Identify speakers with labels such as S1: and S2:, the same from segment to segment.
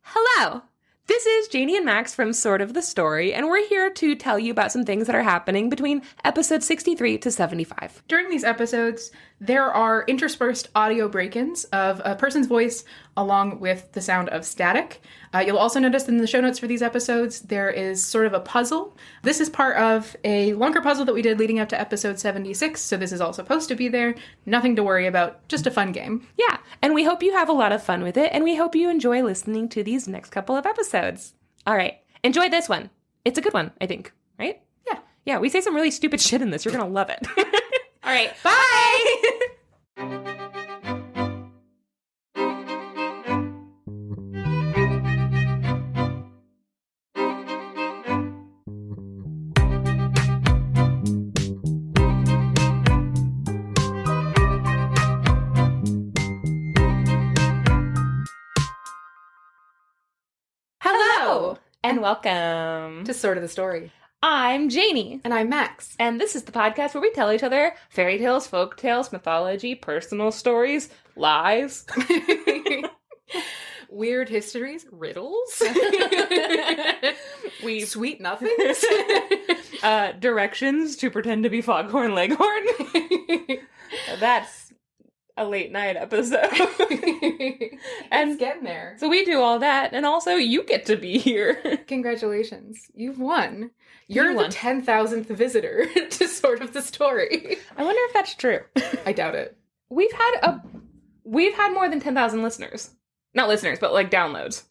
S1: Hello! This is Janey and Max from Sort of the Story, and we're here to tell you about some things that are happening between episodes 63 to 75.
S2: During these episodes, there are interspersed audio break-ins of a person's voice along with the sound of static. You'll also notice in the show notes for these episodes, there is sort of a puzzle. This is part of a longer puzzle that we did leading up to episode 76, so this is all supposed to be there. Nothing to worry about, just a fun game.
S1: Yeah, and we hope you have a lot of fun with it, and we hope you enjoy listening to these next couple of episodes. All right, enjoy this one. It's a good one, I think, right?
S2: Yeah.
S1: Yeah, we say some really stupid shit in this. You're going to love it. All right,
S2: Bye!
S1: Hello, and welcome
S2: To Sort of the Story.
S1: I'm Janey.
S2: And I'm Max.
S1: And this is the podcast where we tell each other fairy tales, folk tales, mythology, personal stories, lies.
S2: Weird histories, riddles.
S1: We
S2: Sweet nothings.
S1: directions to pretend to be Foghorn Leghorn. That's a late night episode.
S2: And getting there.
S1: So we do all that, and also you get to be here.
S2: Congratulations. You've won. You're
S1: won.
S2: the 10,000th visitor to Sort of the Story.
S1: I wonder if that's true.
S2: I doubt it.
S1: We've had more than 10,000 listeners. Not listeners, but like downloads.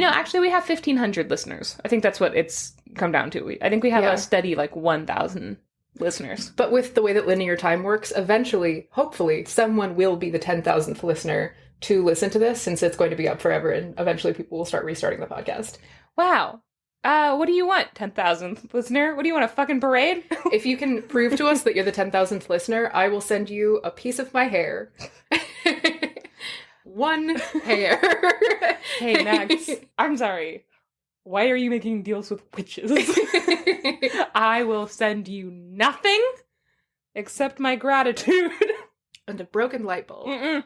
S1: Actually we have 1,500 listeners. I think that's what it's come down to. I think we have a steady like 1,000 listeners.
S2: But with the way that linear time works, eventually, hopefully, someone will be the 10,000th listener to listen to this, since it's going to be up forever, and eventually people will start restarting the podcast.
S1: Wow. What do you want, 10,000th listener? What do you want, a fucking parade?
S2: If you can prove to us that you're the 10,000th listener, I will send you a piece of my hair. One hair.
S1: Hey, Max, I'm sorry. Why are you making deals with witches? I will send you nothing except my gratitude.
S2: And a broken light bulb.
S1: Mm-mm.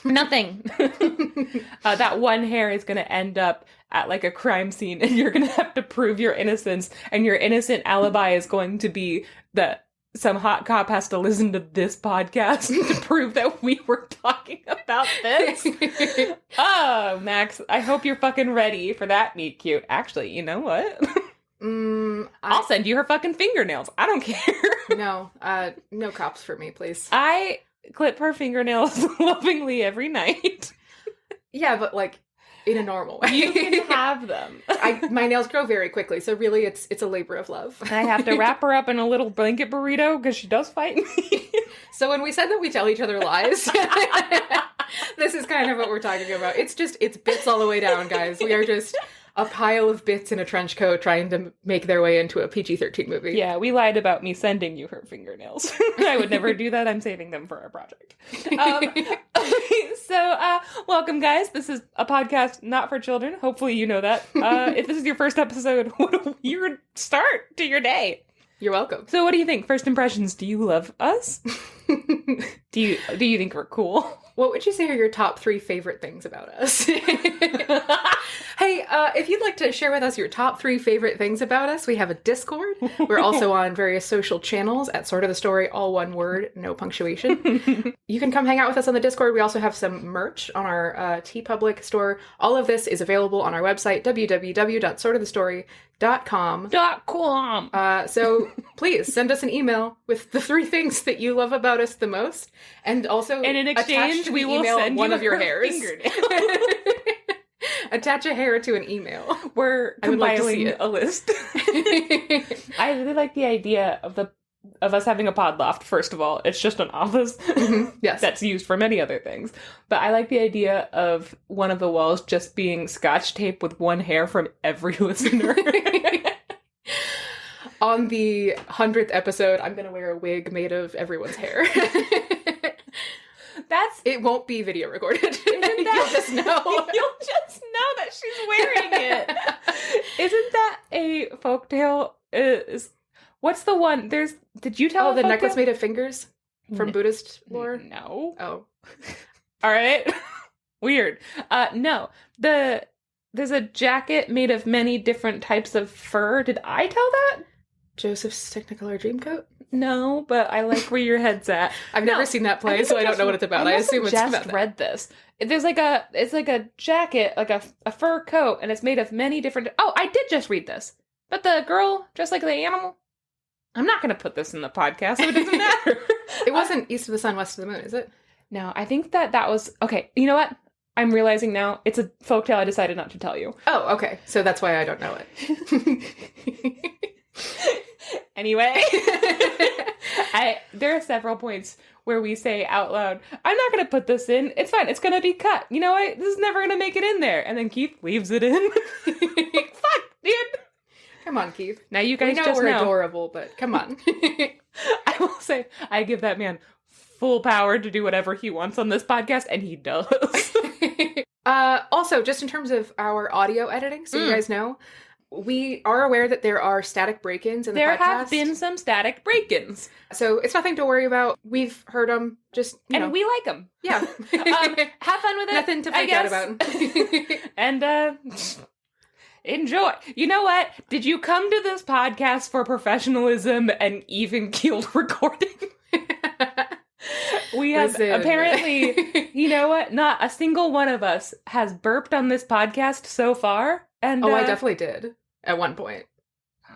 S1: Nothing. That one hair is going to end up at like a crime scene, and you're going to have to prove your innocence, and your innocent alibi is going to be that some hot cop has to listen to this podcast to prove that we were talking about this. Oh, Max, I hope you're fucking ready for that meet cute. Actually, you know what? I'll send you her fucking fingernails. I don't care.
S2: No cops for me, please.
S1: I clip her fingernails lovingly every night.
S2: Yeah, but like in a normal way.
S1: You can have them.
S2: My nails grow very quickly, so really it's a labor of love.
S1: I have to wrap her up in a little blanket burrito because she does fight me.
S2: So when we said that we tell each other lies, this is kind of what we're talking about. It's bits all the way down, guys. We are just a pile of bits in a trench coat trying to make their way into a PG-13 movie.
S1: Yeah, we lied about me sending you her fingernails. I would never do that. I'm saving them for our project. So, welcome, guys. This is a podcast not for children. Hopefully you know that. If this is your first episode, what a weird start to your day.
S2: You're welcome.
S1: So what do you think? First impressions, do you love us? Do you think we're cool?
S2: What would you say are your top 3 favorite things about us? Hey, if you'd like to share with us your top 3 favorite things about us, we have a Discord. We're also on various social channels at Sort of the Story, all one word, no punctuation. You can come hang out with us on the Discord. We also have some merch on our TeePublic store. All of this is available on our website, www.sortofthestory.com. So please send us an email with the 3 things that you love about us the most, and also
S1: and in exchange we will send
S2: one
S1: you
S2: of your hairs. Attach a hair to an email.
S1: We're compiling a list. I really like the idea of us having a pod loft. First of all, it's just an office.
S2: Yes,
S1: that's used for many other things. But I like the idea of one of the walls just being scotch tape with one hair from every listener.
S2: On the 100th episode, I'm going to wear a wig made of everyone's hair. It won't be video recorded. You'll just know.
S1: You'll just know that she's wearing it. Isn't that a folktale? What's the one? Did you tell?
S2: Oh, the necklace made of fingers from Buddhist lore?
S1: No.
S2: Oh.
S1: All right. Weird. No. There's a jacket made of many different types of fur. Did I tell that?
S2: Joseph's Technicolor Dreamcoat?
S1: No, but I like where your head's at.
S2: I've never seen that play, so I don't know what it's about. I assume it's about that.
S1: Read this. It's like a jacket, like a fur coat, and it's made of many different... Oh, I did just read this. But the girl, dressed like the animal... I'm not going to put this in the podcast, so it doesn't matter.
S2: It wasn't East of the Sun, West of the Moon, is it?
S1: No, I think that was... Okay, you know what? I'm realizing now, it's a folktale I decided not to tell you.
S2: Oh, okay. So that's why I don't know it.
S1: Anyway, there are several points where we say out loud, I'm not going to put this in. It's fine. It's going to be cut. You know what? This is never going to make it in there. And then Keith leaves it in. Fuck, dude.
S2: Come on, Keith.
S1: Now you guys
S2: we're adorable, but come on.
S1: I will say, I give that man full power to do whatever he wants on this podcast, and he does.
S2: Also, just in terms of our audio editing, so you guys know, we are aware that there are static break-ins in the podcast.
S1: There have been some static break-ins.
S2: So it's nothing to worry about. We've heard them, just, you know.
S1: And we like them.
S2: Yeah.
S1: Have fun with it.
S2: Nothing to freak out about.
S1: And, enjoy. You know what? Did you come to this podcast for professionalism and even-keeled recording? We have apparently, you know what? Not a single one of us has burped on this podcast so far. And
S2: I definitely did at one point.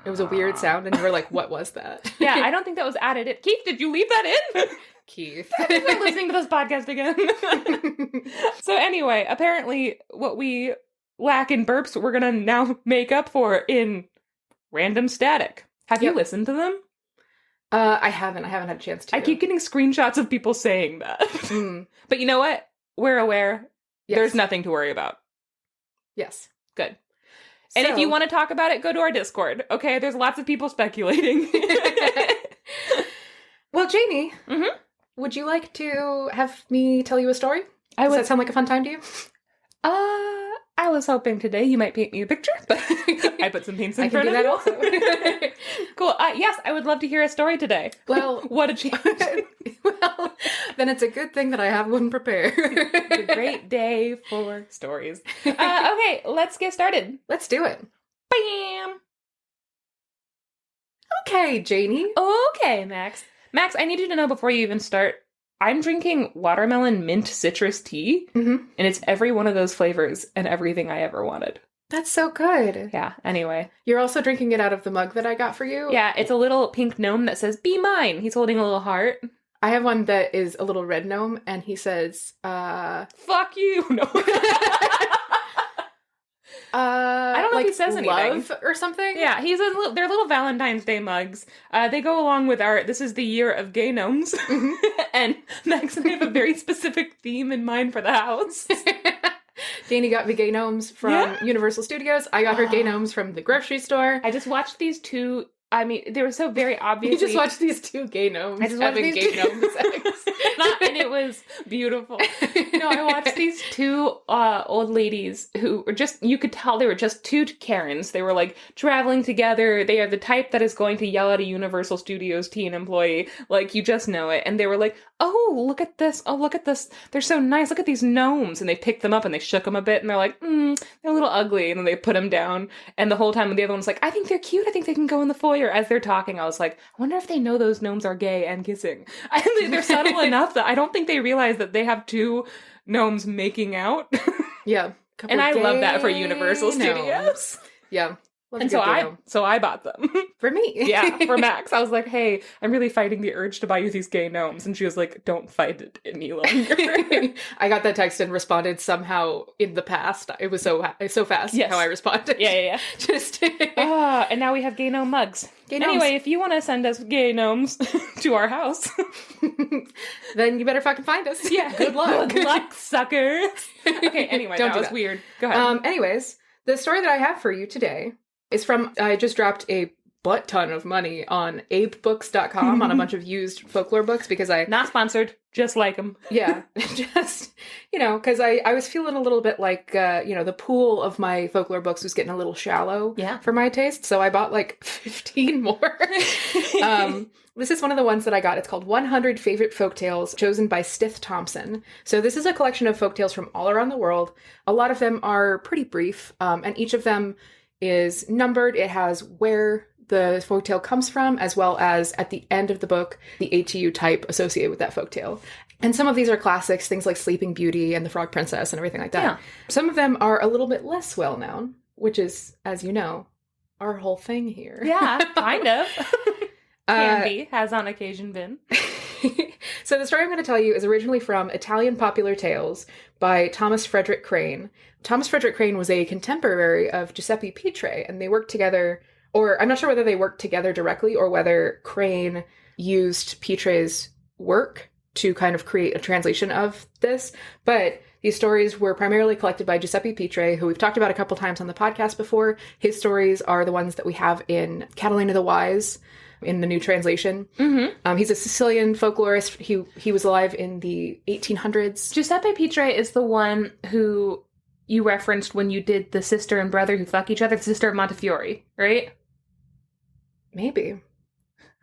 S2: It was a weird sound, and you were like, "What was that?"
S1: Yeah, I don't think that was added. Keith, did you leave that in?
S2: Keith,
S1: I'm not listening to this podcast again. So anyway, apparently, what we lack in burps, we're gonna now make up for in random static. Have you listened to them?
S2: I haven't had a chance to.
S1: I keep getting screenshots of people saying that. But you know what? We're aware. Yes. There's nothing to worry about.
S2: Yes.
S1: Good. And if you want to talk about it, go to our Discord. Okay? There's lots of people speculating.
S2: Well, Janey, would you like to have me tell you a story? Does that sound like a fun time to you?
S1: I was hoping today you might paint me a picture, but I put some paints in front of you.
S2: I can do that also.
S1: Cool. Yes, I would love to hear a story today.
S2: Well,
S1: what a change.
S2: Well, then it's a good thing that I have one prepared.
S1: It's a great day for stories. Okay, let's get started.
S2: Let's do it.
S1: Bam!
S2: Okay, Janey.
S1: Okay, Max. Max, I need you to know before you even start, I'm drinking watermelon mint citrus tea, and it's every one of those flavors and everything I ever wanted.
S2: That's so good.
S1: Yeah, anyway.
S2: You're also drinking it out of the mug that I got for you?
S1: Yeah, it's a little pink gnome that says, "Be mine." He's holding a little heart.
S2: I have one that is a little red gnome, and he says,
S1: "Fuck you." No. I don't know if he says anything.
S2: Love or something?
S1: Yeah, they're little Valentine's Day mugs. They go along with this is the year of gay gnomes. And Max and I have a very specific theme in mind for the house.
S2: Janey got me gay gnomes from Universal Studios. I got her gay gnomes from the grocery store.
S1: I just watched these two. I mean, they were so very obviously...
S2: You just watched these two gay gnomes having gay gnome sex.
S1: And it was beautiful. No, I watched these two old ladies who were just... You could tell they were just two Karens. They were, like, traveling together. They are the type that is going to yell at a Universal Studios teen employee. Like, you just know it. And they were like, "Oh, look at this. Oh, look at this. They're so nice. Look at these gnomes." And they picked them up and they shook them a bit. And they're like, they're a little ugly. And then they put them down. And the whole time the other one was like, "I think they're cute. I think they can go in the foyer." As they're talking, I was like, I wonder if they know those gnomes are gay and kissing. They're subtle enough that I don't think they realize that they have two gnomes making out.
S2: Yeah.
S1: And I love that for Universal Studios.
S2: Yeah.
S1: And so I bought them.
S2: For me.
S1: Yeah, for Max. I was like, "Hey, I'm really fighting the urge to buy you these gay gnomes." And she was like, "Don't fight it any longer."
S2: I got that text and responded somehow in the past. It was so fast how I responded.
S1: Yeah.
S2: Just
S1: and now we have gay gnome mugs. Anyway, if you want to send us gay gnomes to our house,
S2: then you better fucking find us.
S1: Yeah.
S2: Good luck.
S1: Good luck, suckers. Okay, anyway, that was weird. Go ahead.
S2: Anyways, the story that I have for you today is from, I just dropped a butt ton of money on abebooks.com on a bunch of used folklore books because
S1: Not sponsored, just like them.
S2: Yeah, just, because I was feeling a little bit like, the pool of my folklore books was getting a little shallow for my taste. So I bought like 15 more. This is one of the ones that I got. It's called 100 Favorite Folktales, chosen by Stith Thompson. So this is a collection of folktales from all around the world. A lot of them are pretty brief, and each of them is numbered. It has where the folktale comes from, as well as at the end of the book, the ATU type associated with that folktale. And some of these are classics, things like Sleeping Beauty and the Frog Princess and everything like that. Yeah. Some of them are a little bit less well known, which is, as you know, our whole thing here.
S1: Yeah, kind of. Can be, has on occasion been.
S2: So the story I'm going to tell you is originally from Italian Popular Tales by Thomas Frederick Crane. Thomas Frederick Crane was a contemporary of Giuseppe Pitre, and they worked together, or I'm not sure whether they worked together directly or whether Crane used Pitre's work to kind of create a translation of this, but these stories were primarily collected by Giuseppe Pitre, who we've talked about a couple times on the podcast before. His stories are the ones that we have in Catalina the Wise, in the new translation. Mm-hmm. He's a Sicilian folklorist. He was alive in the 1800s.
S1: Giuseppe Pitre is the one who you referenced when you did the sister and brother who fuck each other, the sister of Montefiore, right?
S2: Maybe.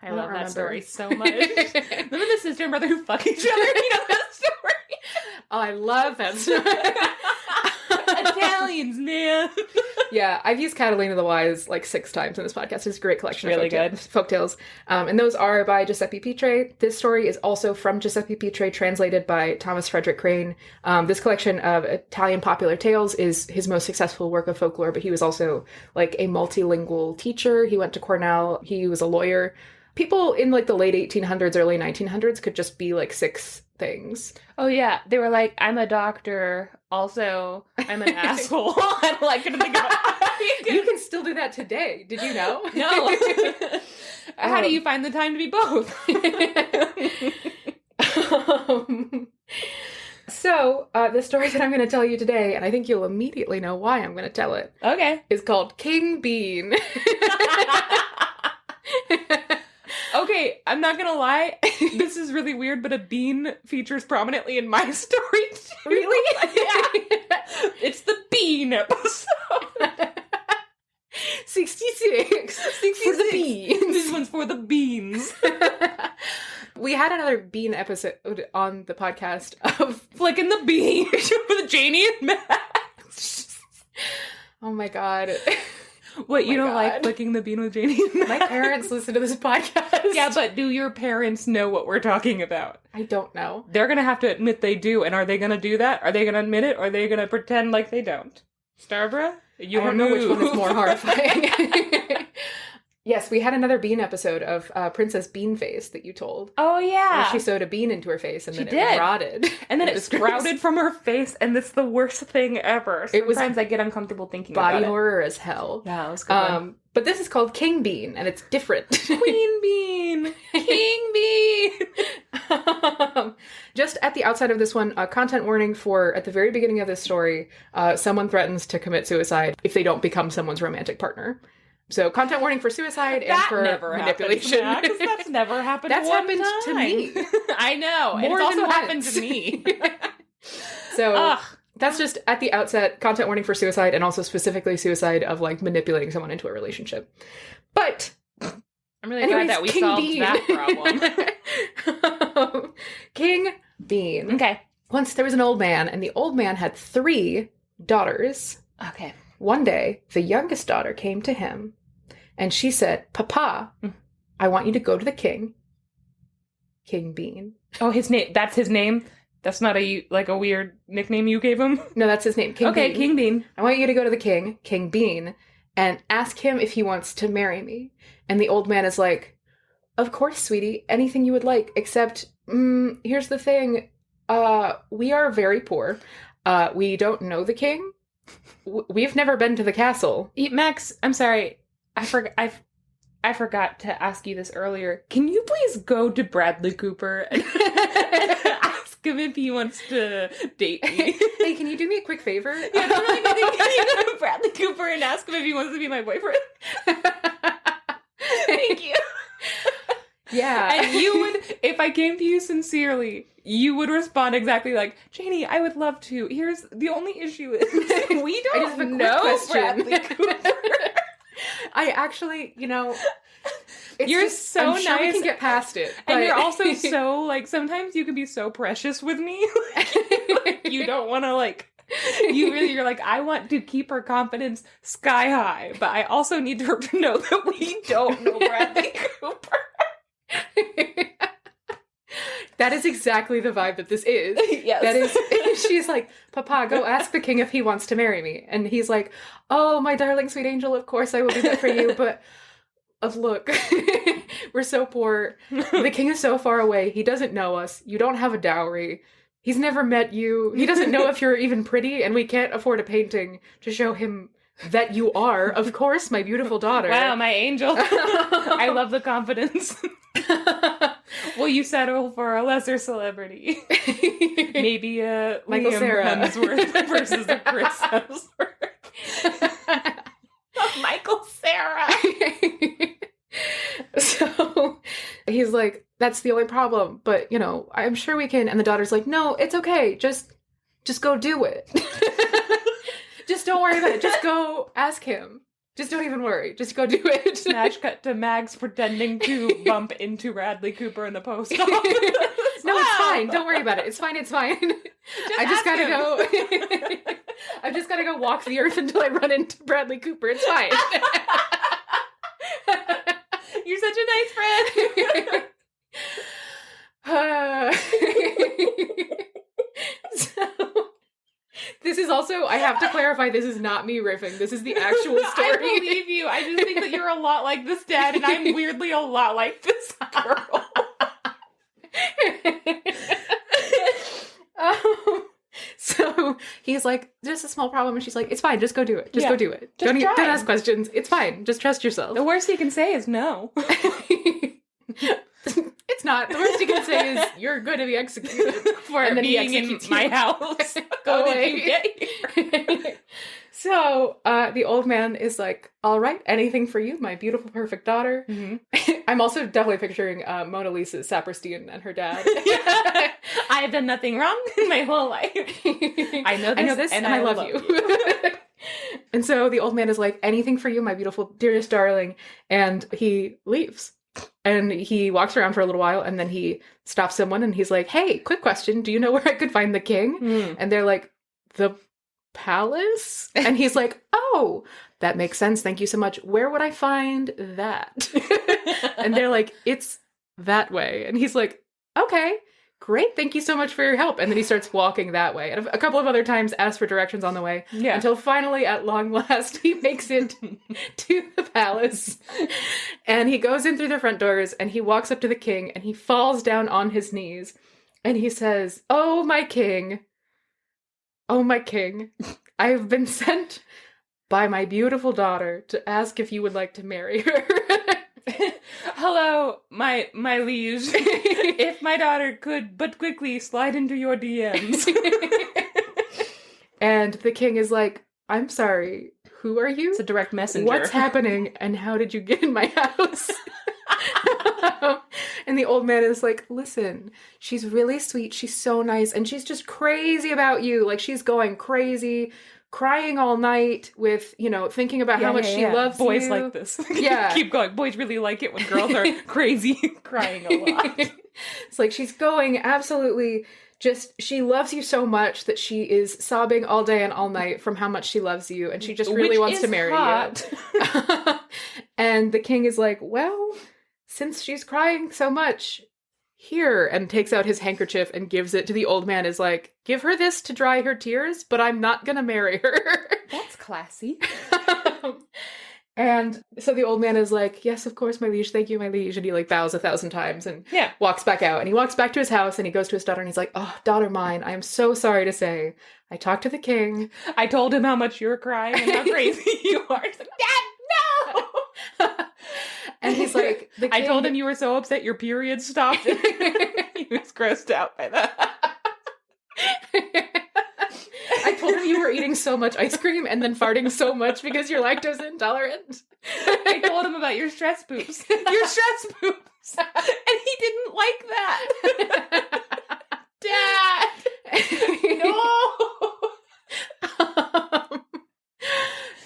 S1: I love that story so much. Remember the sister and brother who fuck each other? You know that story?
S2: Oh, I love that story.
S1: Italians, man.
S2: Yeah, I've used Catalina the Wise like 6 times in this podcast. It's a great collection
S1: of
S2: folktales. And those are by Giuseppe Pitre. This story is also from Giuseppe Pitre, translated by Thomas Frederick Crane. This collection of Italian popular tales is his most successful work of folklore, but he was also like a multilingual teacher. He went to Cornell. He was a lawyer. People in like the late 1800s, early 1900s could just be like 6 things.
S1: Oh yeah, they were like, I'm a doctor. Also, I'm an asshole. I don't like to think about.
S2: You can still do that today. Did you know?
S1: No. How do you find the time to be both?
S2: So, the story that I'm going to tell you today, and I think you'll immediately know why I'm going to tell it.
S1: Okay.
S2: Is called King Bean.
S1: Okay, I'm not gonna lie, this is really weird, but a bean features prominently in my story too.
S2: Really?
S1: Yeah. It's the bean episode.
S2: 66. For the beans.
S1: This one's for the beans.
S2: We had another bean episode on the podcast of
S1: Flicking the Bean with Janey and Max.
S2: Oh my god.
S1: What, you don't like flicking the bean with Janey?
S2: My parents listen to this podcast.
S1: Yeah, but do your parents know what we're talking about?
S2: I don't know.
S1: They're going to have to admit they do, and are they going to do that? Are they going to admit it, or are they going to pretend like they don't? Starbra?
S2: I don't know which one is more horrifying. Yes, we had another bean episode of Princess Beanface that you told.
S1: Oh, yeah.
S2: Where she sewed a bean into her face and then it rotted.
S1: And then it sprouted from her face, and it's the worst thing ever. Sometimes I get uncomfortable thinking about it.
S2: Body horror as hell.
S1: Yeah, it was good.
S2: But this is called King Bean, and it's different.
S1: Queen Bean! King Bean!
S2: Just at the outside of this one, a content warning for, at the very beginning of this story, someone threatens to commit suicide if they don't become someone's romantic partner. So, content warning for suicide and for manipulation.
S1: That's never happened.
S2: That's happened to me.
S1: I know. More and it's also happened to me.
S2: So, that's just at the outset, content warning for suicide, and also specifically suicide of like manipulating someone into a relationship. But
S1: I'm really glad that we solved that problem.
S2: King Bean.
S1: Okay.
S2: Once there was an old man, and the old man had 3 daughters.
S1: Okay.
S2: One day, the youngest daughter came to him, and she said, Papa, I want you to go to the king. King Bean.
S1: Oh, his name. That's his name? That's not a weird nickname you gave him?
S2: No, that's his name. King Bean.
S1: King Bean.
S2: I want you to go to the king, King Bean, and ask him if he wants to marry me. And the old man is like, of course, sweetie, anything you would like, except, here's the thing. We are very poor. We don't know the king. We've never been to the castle.
S1: Max, I'm sorry. I forgot to ask you this earlier. Can you please go to Bradley Cooper and ask him if he wants to date me?
S2: Hey, can you do me a quick favor?
S1: Yeah, can you go to Bradley Cooper and ask him if he wants to be my boyfriend? Thank you.
S2: Yeah.
S1: And you would, if I came to you sincerely, you would respond exactly like, Janey, I would love to. Here's the only issue is we
S2: I just have a
S1: don't
S2: quick
S1: know
S2: question.
S1: Bradley Cooper.
S2: I actually, it's
S1: You're
S2: just,
S1: so
S2: I'm sure we
S1: nice.
S2: can get past it.
S1: And
S2: but-
S1: you're also so, like, sometimes you can be so precious with me. Like, you don't want to, like, you're like, I want to keep her confidence sky high, but I also need her to know that we don't know Bradley Cooper.
S2: That is exactly the vibe that this is.
S1: Yes.
S2: That is, she's like, Papa, go ask the king if he wants to marry me. And he's like, oh, my darling sweet angel, of course I will do that for you, but look, we're so poor. The king is so far away. He doesn't know us. You don't have a dowry. He's never met you. He doesn't know if you're even pretty, and we can't afford a painting to show him that you are, of course, my beautiful daughter.
S1: Wow, my angel. I love the confidence. Will you settle for a lesser celebrity? Maybe a
S2: Michael
S1: Liam
S2: Cera
S1: Hemsworth versus a Chris Hemsworth. Michael Cera.
S2: So he's like, that's the only problem, but I'm sure we can. And the daughter's like, no, it's okay. Just go do it. Just don't worry about it. Just go ask him. Just don't even worry. Just go do it.
S1: Smash cut to Mags pretending to bump into Bradley Cooper in the post office.
S2: No, it's fine. Don't worry about it. It's fine. It's fine. I just gotta go. I just gotta go walk the earth until I run into Bradley Cooper. It's fine.
S1: You're such a nice friend.
S2: So, this is also, I have to clarify, this is not me riffing. This is the actual story.
S1: I believe you. I just think that you're a lot like this dad, and I'm weirdly a lot like this girl.
S2: So he's like, just a small problem, and she's like, it's fine, just go do it. Just go do it.
S1: Just
S2: Don't
S1: try.
S2: ask questions. It's fine. Just trust yourself.
S1: The worst he can say is no.
S2: It's not. The worst you can say is you're going to be executed
S1: For
S2: and then he
S1: being in
S2: executes
S1: my
S2: you.
S1: house.
S2: Go
S1: How
S2: away.
S1: did you get here?
S2: So the old man is like, all right, anything for you, my beautiful, perfect daughter.
S1: Mm-hmm.
S2: I'm also definitely picturing Mona Lisa Saperstein and her dad.
S1: I have done nothing wrong in my whole life. I know this and I love you.
S2: And so the old man is like, anything for you, my beautiful, dearest darling. And he leaves. And he walks around for a little while, and then he stops someone, and he's like, hey, quick question. Do you know where I could find the king?
S1: Mm.
S2: And they're like, the palace? And he's like, oh, that makes sense. Thank you so much. Where would I find that? And they're like, it's that way. And he's like, okay, great. Thank you so much for your help. And then he starts walking that way. And a couple of other times asks for directions on the way.
S1: Yeah.
S2: Until finally, at long last, he makes it to the palace. And he goes in through the front doors, and he walks up to the king, and he falls down on his knees. And he says, oh, my king, I have been sent by my beautiful daughter to ask if you would like to marry her.
S1: Hello, my liege. If my daughter could but quickly slide into your DMs.
S2: And the king is like, I'm sorry, who are you?
S1: It's a direct messenger.
S2: What's happening, and how did you get in my house? And the old man is like, listen, she's really sweet, she's so nice, and she's just crazy about you. Like, she's going crazy, crying all night with, thinking about how much she loves
S1: boys
S2: you.
S1: like this.
S2: Yeah.
S1: Keep going. Boys really like it when girls are crazy, crying a lot.
S2: It's like she's going absolutely just, she loves you so much that she is sobbing all day and all night from how much she loves you, and she just really
S1: Which
S2: wants
S1: is
S2: to marry
S1: hot.
S2: you. And the king is like, well, since she's crying so much, here, and takes out his handkerchief and gives it to the old man, is like, give her this to dry her tears, but I'm not gonna marry her.
S1: That's classy.
S2: And so the old man is like, yes, of course, my liege, thank you, my liege. And he bows 1,000 times and walks back out. And he walks back to his house, and he goes to his daughter, and he's like, oh, daughter mine, I am so sorry to say, I talked to the king.
S1: I told him how much you were crying and how crazy you are. He's like, Dad, no!
S2: And he's like, the king...
S1: I told him you were so upset your period stopped. He was grossed out by that.
S2: I told told him you were eating so much ice cream and then farting so much because you're lactose intolerant?
S1: I told him about your stress poops. Your stress poops. And he didn't like that. Dad! No!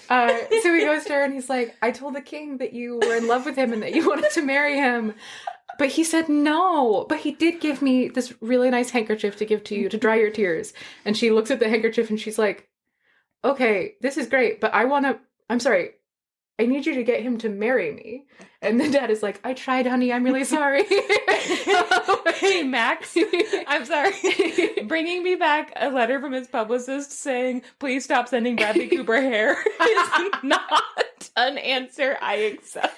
S2: So he goes to her and he's like, I told the king that you were in love with him and that you wanted to marry him. But he said no. But he did give me this really nice handkerchief to give to you to dry your tears. And she looks at the handkerchief and she's like, okay, this is great, but I'm sorry, I need you to get him to marry me. And the dad is like, I tried, honey, I'm really sorry.
S1: Hey, Max, I'm sorry. Bringing me back a letter from his publicist saying, please stop sending Bradley Cooper hair is not an answer I accept.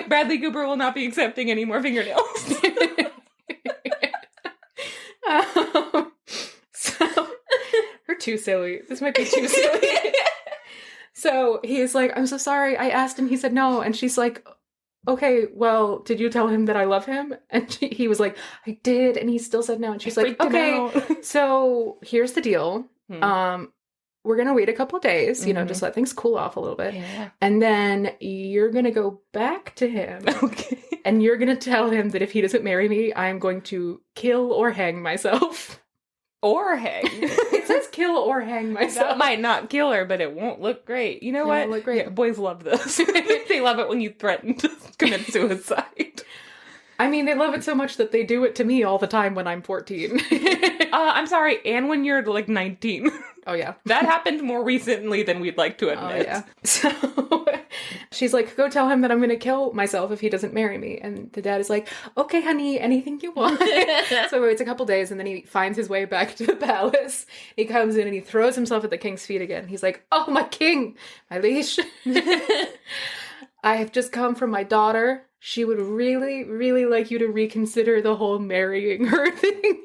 S1: Bradley Cooper will not be accepting any more fingernails.
S2: So, we're too silly. This might be too silly. So he's like, I'm so sorry. I asked and he said no. And she's like, okay, well, did you tell him that I love him? And he was like, I did. And he still said no. And she's like, okay, so here's the deal. We're going to wait a couple days, just let things cool off a little bit.
S1: Yeah.
S2: And then you're going to go back to him.
S1: Okay.
S2: And you're going to tell him that if he doesn't marry me, I'm going to kill or hang myself.
S1: Or hang.
S2: It says kill or hang myself.
S1: That might not kill her, but it won't look great. You know what?
S2: Won't look great.
S1: Yeah, boys love this. They love it when you threaten to commit suicide.
S2: I mean, they love it so much that they do it to me all the time when I'm 14.
S1: I'm sorry, and when you're like 19.
S2: Oh, yeah.
S1: That happened more recently than we'd like to admit.
S2: Oh, yeah. So she's like, go tell him that I'm going to kill myself if he doesn't marry me. And the dad is like, okay, honey, anything you want. So he waits a couple days and then he finds his way back to the palace. He comes in and he throws himself at the king's feet again. He's like, oh, my king, my liege. I have just come from my daughter. She would really, really like you to reconsider the whole marrying her thing.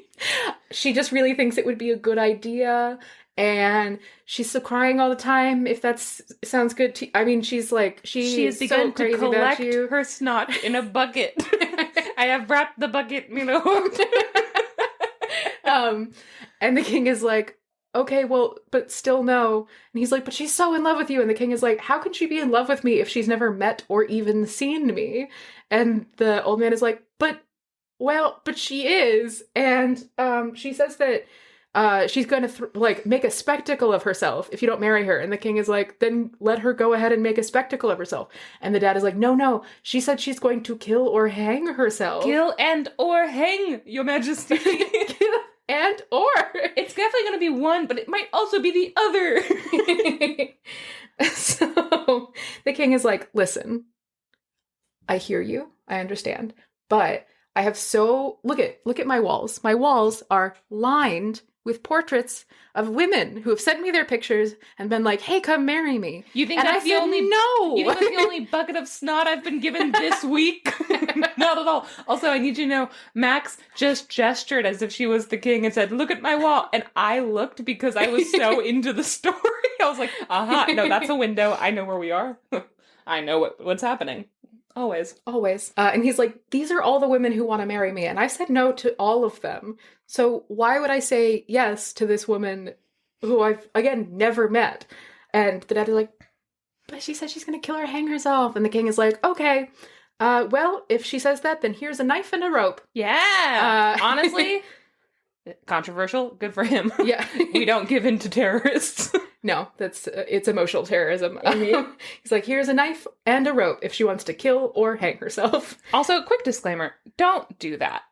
S2: She just really thinks it would be a good idea. And she's so crying all the time, if that sounds good to you. I mean, she's like, she
S1: has
S2: is
S1: begun
S2: so crazy
S1: to collect
S2: about you.
S1: her snot in a bucket. I have wrapped the bucket,
S2: And the king is like, okay, well, but still no. And he's like, but she's so in love with you. And the king is like, how can she be in love with me if she's never met or even seen me? And the old man is like, but she is. And she says that she's going to make a spectacle of herself if you don't marry her. And the king is like, then let her go ahead and make a spectacle of herself. And the dad is like, no, she said she's going to kill or hang herself.
S1: Kill and or hang, your majesty.
S2: Kill and or.
S1: It's definitely going to be one, but it might also be the other.
S2: So the king is like, listen, I hear you. I understand. But I have look at my walls. My walls are lined with portraits of women who have sent me their pictures and been like, hey, come marry me.
S1: You think
S2: and
S1: that's the only
S2: no?
S1: You think that's the only bucket of snot I've been given this week? Not at all. Also, I need you to know, Max just gestured as if she was the king and said, look at my wall. And I looked because I was so into the story. I was like, no, that's a window. I know where we are. I know what's happening. Always. And he's like, these are all the women who want to marry me. And I said no to all of them. So why would I say yes to this woman who I've, again, never met? And the dad is like, but she said she's going to kill her, hang herself. And the king is like, okay, well, if she says that, then here's a knife and a rope. Yeah. Honestly, controversial. Good for him.
S2: Yeah.
S1: We don't give in to terrorists.
S2: No, it's emotional terrorism. He's like, here's a knife and a rope if she wants to kill or hang herself.
S1: Also, quick disclaimer, don't do that.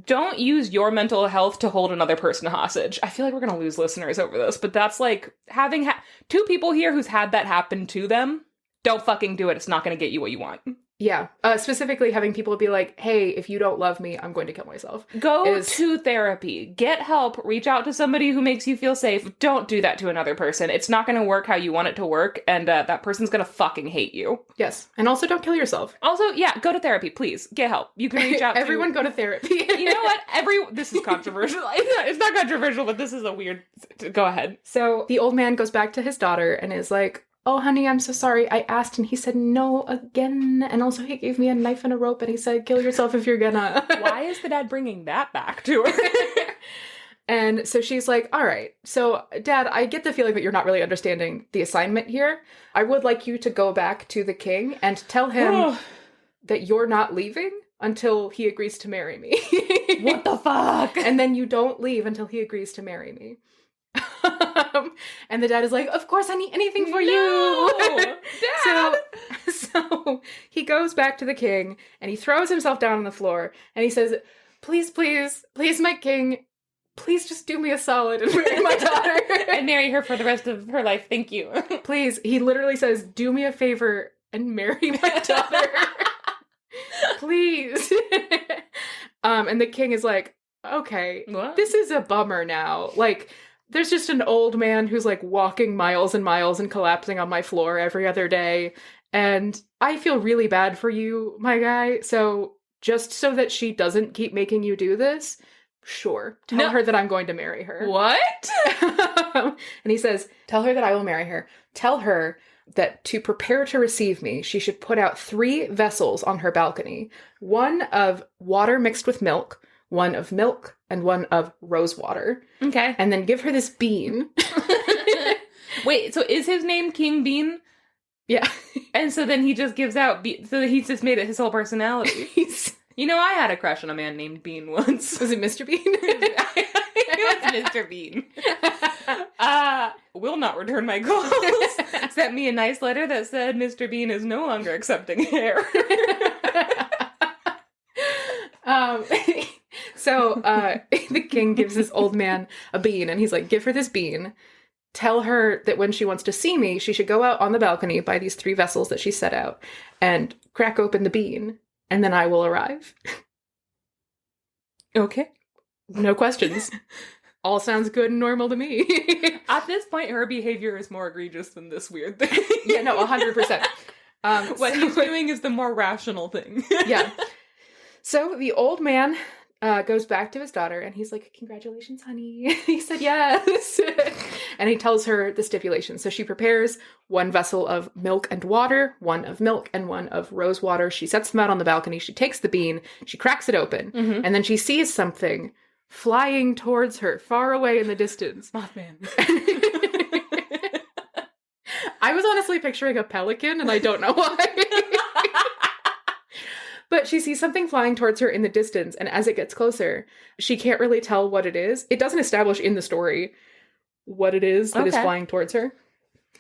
S1: Don't use your mental health to hold another person hostage. I feel like we're going to lose listeners over this, but that's like having two people here who's had that happen to them. Don't fucking do it. It's not going to get you what you want.
S2: Yeah. Specifically having people be like, hey, if you don't love me, I'm going to kill myself.
S1: Go to therapy. Get help. Reach out to somebody who makes you feel safe. Don't do that to another person. It's not going to work how you want it to work, and that person's going to fucking hate you.
S2: Yes. And also don't kill yourself.
S1: Also, yeah, go to therapy, please. Get help. You can reach out to...
S2: Everyone go to therapy.
S1: You know what? This is controversial. It's not controversial, but this is a weird... Go ahead.
S2: So the old man goes back to his daughter and is like, oh, honey, I'm so sorry. I asked and he said no again. And also he gave me a knife and a rope and he said, kill yourself if you're gonna.
S1: Why is the dad bringing that back to her?
S2: And so she's like, all right, so Dad, I get the feeling that you're not really understanding the assignment here. I would like you to go back to the king and tell him that you're not leaving until he agrees to marry me.
S1: What the fuck?
S2: And then you don't leave until he agrees to marry me. And the dad is like, of course I need anything for you.
S1: Dad!
S2: So he goes back to the king and he throws himself down on the floor and he says, please, please, please, my king, please just do me a solid and marry my daughter.
S1: And marry her for the rest of her life. Thank you.
S2: Please. He literally says, do me a favor and marry my daughter. Please. And the king is like, okay,
S1: What?
S2: this is a bummer now. Like, there's just an old man who's like walking miles and miles and collapsing on my floor every other day. And I feel really bad for you, my guy. So just so that she doesn't keep making you do this, sure. Tell her that I'm going to marry her.
S1: What?
S2: And he says, tell her that I will marry her. Tell her that to prepare to receive me, she should put out 3 vessels on her balcony. One of water mixed with milk, one of milk, and one of rose water.
S1: Okay.
S2: And then give her this bean.
S1: Wait, so is his name King Bean?
S2: Yeah.
S1: And so then he just gives out, so he's just made it his whole personality. You know, I had a crush on a man named Bean once.
S2: Was it Mr. Bean?
S1: It was Mr. Bean. Will not return my calls. Sent me a nice letter that said Mr. Bean is no longer accepting hair.
S2: So the king gives this old man a bean, and he's like, give her this bean. Tell her that when she wants to see me, she should go out on the balcony by these 3 vessels that she set out and crack open the bean, and then I will arrive.
S1: Okay.
S2: No questions. All sounds good and normal to me.
S1: At this point, her behavior is more egregious than this weird thing.
S2: Yeah, no, 100%.
S1: What he's doing is the more rational thing.
S2: Yeah. So the old man goes back to his daughter and he's like, congratulations, honey. He said yes. And he tells her the stipulations. So she prepares 1 vessel of milk and water, 1 of milk, and 1 of rose water. She sets them out on the balcony. She takes the bean. She cracks it open. Mm-hmm. And then she sees something flying towards her far away in the distance.
S1: Mothman.
S2: I was honestly picturing a pelican and I don't know why. But she sees something flying towards her in the distance, and as it gets closer, she can't really tell what it is. It doesn't establish in the story what it is that is flying towards her.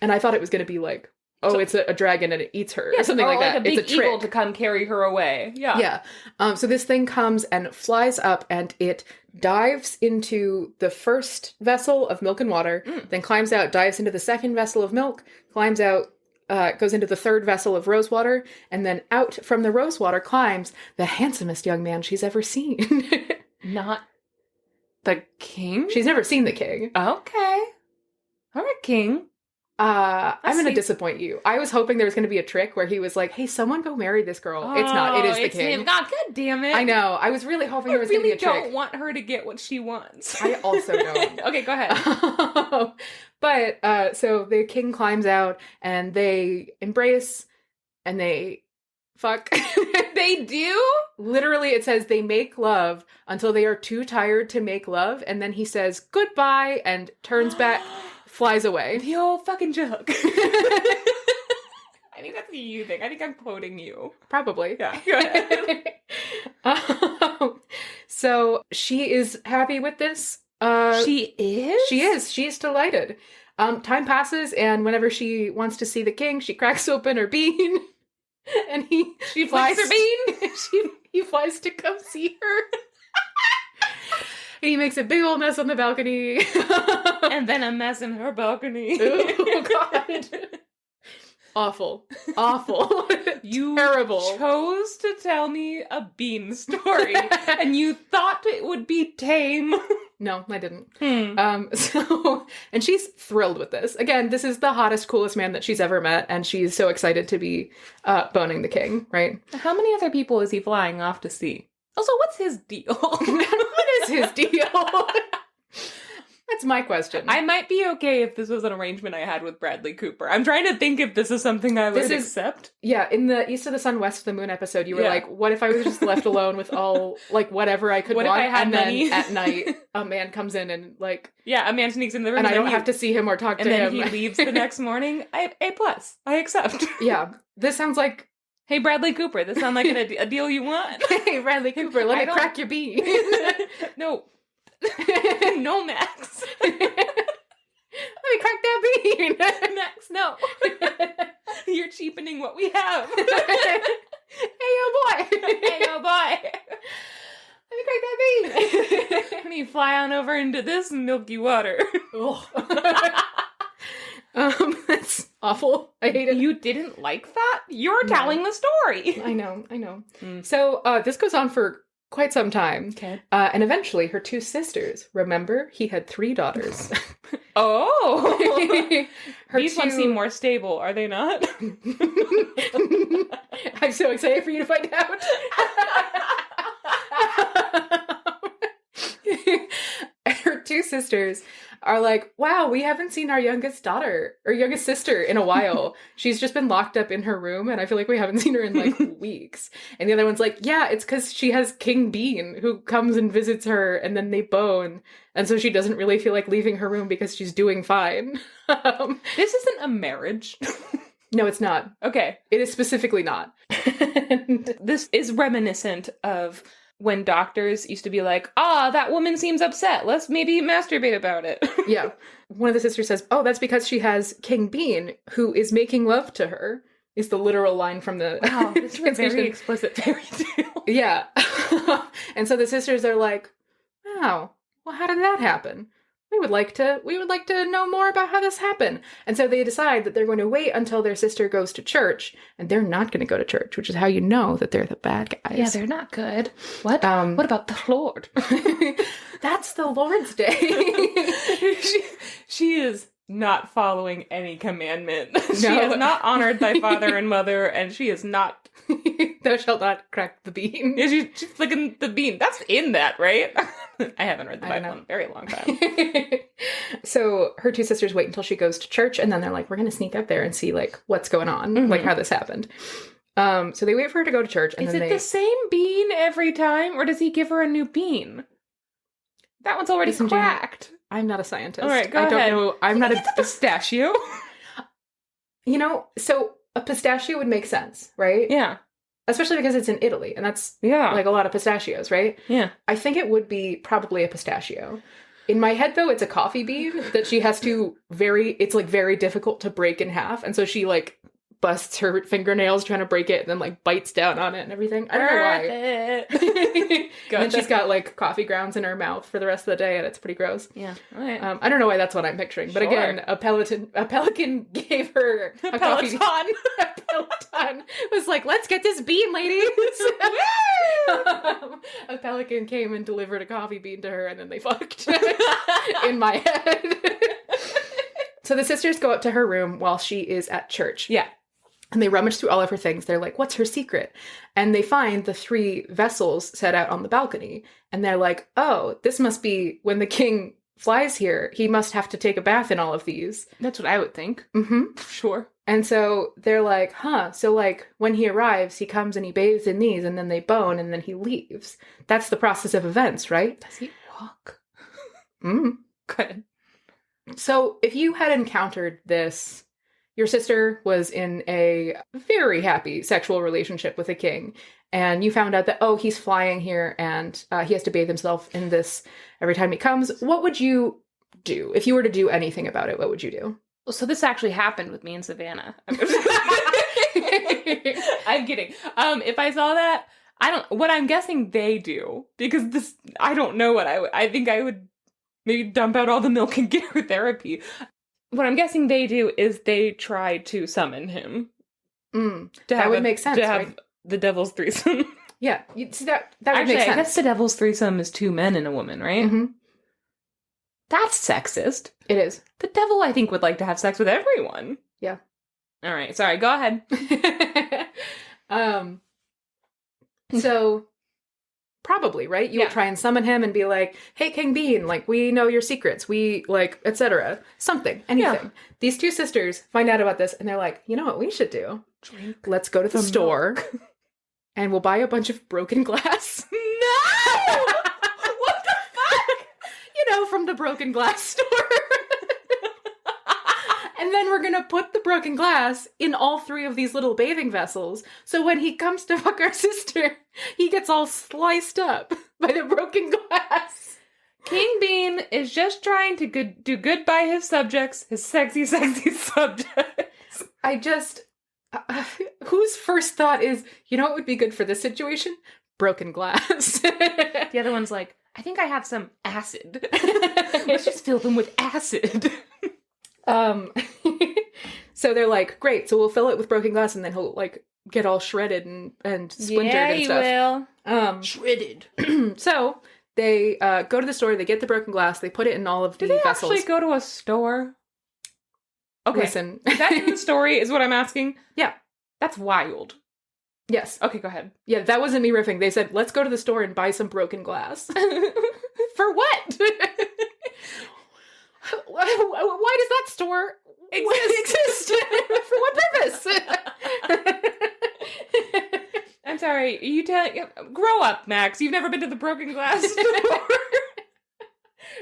S2: And I thought it was going to be like, it's a dragon and it eats her, or something like that.
S1: A big
S2: it's a trick.
S1: eagle to come carry her away. Yeah.
S2: Yeah. So this thing comes and flies up, and it dives into the first vessel of milk and water, then climbs out, dives into the second vessel of milk, climbs out, goes into the third vessel of rosewater, and then out from the rosewater climbs the handsomest young man she's ever seen.
S1: Not the king?
S2: She's never seen the king.
S1: Okay. All right, king.
S2: I'm going to disappoint you. I was hoping there was going to be a trick where he was like, hey, someone go marry this girl. It's not. It is the king.
S1: Him. God damn it.
S2: I know. I was really hoping there was going to be a trick.
S1: I really don't want her to get what she wants.
S2: I also don't.
S1: Okay, go ahead.
S2: But, so the king climbs out, and they embrace, and they fuck.
S1: They do?
S2: Literally, it says they make love until they are too tired to make love, and then he says goodbye and turns back, flies away.
S1: The old fucking joke. I think that's a you thing. I think I'm quoting you.
S2: Probably.
S1: Yeah, go ahead.
S2: So she is happy with this.
S1: She is?
S2: She is. She is delighted. Time passes, and whenever she wants to see the king, she cracks open her bean, and she flies
S1: her bean.
S2: He flies to come see her. And he makes a big old mess on the balcony.
S1: And then a mess in her balcony.
S2: Oh, God. Awful. Awful.
S1: You
S2: terrible.
S1: chose to tell me a bean story, and you thought it would be tame.
S2: No, I didn't. And she's thrilled with this. Again, this is the hottest, coolest man that she's ever met, and she's so excited to be boning the king, right?
S1: How many other people is he flying off to see? Also, what's his deal?
S2: What is his deal? That's my question.
S1: I might be okay if this was an arrangement I had with Bradley Cooper. I'm trying to think if this is something I would accept.
S2: Yeah, in the East of the Sun, West of the Moon episode, you were like, what if I was just left alone with all, like, whatever I could want?
S1: What if I had money?
S2: Then at night, a man comes in and, like...
S1: Yeah, a man sneaks in the room.
S2: And I don't have to see him or talk to him.
S1: And then he leaves the next morning. A+. I accept.
S2: Yeah. This sounds like...
S1: Hey, Bradley Cooper, this sound like a deal you want?
S2: Hey, Bradley Cooper, let me crack your bean.
S1: No. No, Max.
S2: Let me crack that bean.
S1: Max, no. You're cheapening what we have.
S2: Hey, oh boy.
S1: Hey, oh boy.
S2: Let me crack that bean.
S1: Let me fly on over into this milky water.
S2: That's awful. I hate it.
S1: You didn't like that? You're telling the story.
S2: I know. So this goes on for quite some time.
S1: Okay.
S2: And eventually her two sisters, remember, he had 3 daughters.
S1: Oh! These ones seem more stable, are they not?
S2: I'm so excited for you to find out. Her 2 sisters are like, wow, we haven't seen our youngest daughter or youngest sister in a while. She's just been locked up in her room, and I feel like we haven't seen her in like weeks. And the other one's like, yeah, it's because she has King Bean who comes and visits her, and then they bone, and so she doesn't really feel like leaving her room because she's doing fine.
S1: This isn't a marriage.
S2: No, it's not.
S1: Okay.
S2: It is specifically not.
S1: This is reminiscent of when doctors used to be like, that woman seems upset. Let's maybe masturbate about it.
S2: Yeah. One of the sisters says, oh, that's because she has King Bean, who is making love to her, is the literal line from the...
S1: Wow, this is a very explicit fairy tale.
S2: Yeah. And so the sisters are like, wow, well, how did that happen? We would like to know more about how this happened. And so they decide that they're going to wait until their sister goes to church, and they're not going to go to church, which is how you know that they're the bad guys.
S1: Yeah, they're not good. What? What about the Lord?
S2: That's the Lord's Day.
S1: She is not following any commandment. She has not honored thy father and mother, and she is not...
S2: Thou shalt not crack the bean.
S1: Yeah, she's flicking the bean. That's in that, right? I haven't read the Bible in a very long time.
S2: So her 2 sisters wait until she goes to church, and then they're like, we're going to sneak up there and see, like, what's going on, like, how this happened. So they wait for her to go to church, and then
S1: the same bean every time, or does he give her a new bean? That one's already cracked.
S2: I'm not a scientist.
S1: All right, go ahead.
S2: I don't know. I'm not a
S1: pistachio.
S2: You know, so a pistachio would make sense, right?
S1: Yeah.
S2: Especially because it's in Italy, and that's like a lot of pistachios, right?
S1: Yeah.
S2: I think it would be probably a pistachio. In my head, though, it's a coffee bean that she has to it's like very difficult to break in half. And so she like busts her fingernails trying to break it and then like bites down on it and everything. I don't know why. And then she's got like coffee grounds in her mouth for the rest of the day, and it's pretty gross.
S1: Yeah. All right.
S2: I don't know why that's what I'm picturing. But again, a pelican gave her a coffee. A peloton was like, let's get this bean, ladies. A pelican came and delivered a coffee bean to her, and then they fucked in my head. So the sisters go up to her room while she is at church.
S1: Yeah.
S2: And they rummage through all of her things. They're like, what's her secret? And they find the 3 vessels set out on the balcony. And they're like, oh, this must be when the king flies here. He must have to take a bath in all of these.
S1: That's what I would think.
S2: Mm-hmm.
S1: Sure.
S2: And so they're like, so like when he arrives, he comes and he bathes in these, and then they bone, and then he leaves. That's the process of events, right?
S1: Does he walk?
S2: Good. So if you had encountered this... Your sister was in a very happy sexual relationship with a king, and you found out that, he's flying here, and he has to bathe himself in this every time he comes. What would you do? If you were to do anything about it, what would you do?
S1: Well, so this actually happened with me and Savannah. I'm kidding. If I saw that, what I'm guessing they do, because I don't know what I think I would maybe dump out all the milk and get her therapy. What I'm guessing they do is they try to summon him.
S2: That would make sense,
S1: to have the devil's threesome.
S2: Yeah, see, that would make sense.
S1: I guess the devil's threesome is 2 men and a woman, right?
S2: Mm-hmm.
S1: That's sexist.
S2: It is.
S1: The devil, I think, would like to have sex with everyone.
S2: Yeah.
S1: All right, sorry, go ahead.
S2: So, Probably, right? You would try and summon him and be like, hey, King Bean, like, we know your secrets. We, like, etc. Something. Anything. Yeah. These two sisters find out about this, and they're like, you know what we should do?
S1: Drink.
S2: Let's go to the store, and we'll buy a bunch of broken glass.
S1: No! What the fuck?
S2: You know, from the broken glass store. And then we're gonna put the broken glass in all 3 of these little bathing vessels. So when he comes to fuck our sister, he gets all sliced up by the broken glass.
S1: King Bean is just trying to do good by his subjects, his sexy, sexy subjects.
S2: I just... whose first thought is, you know what would be good for this situation? Broken glass.
S1: The other one's like, I think I have some acid. Let's just fill them with acid.
S2: So they're like, great, so we'll fill it with broken glass and then he'll, like, get all shredded and splintered and stuff.
S1: Yeah, he will.
S2: Shredded. So they go to the store, they get the broken glass, they put it in all of the vessels.
S1: Do they actually go to a store? Okay.
S2: Listen.
S1: Is that in the story, is what I'm asking?
S2: Yeah.
S1: That's wild.
S2: Yes.
S1: Okay, go ahead.
S2: Yeah, that wasn't me riffing. They said, let's go to the store and buy some broken glass.
S1: For what?
S2: Why does that store exist? For what purpose?
S1: I'm sorry, you grow up, Max. You've never been to the broken glass store.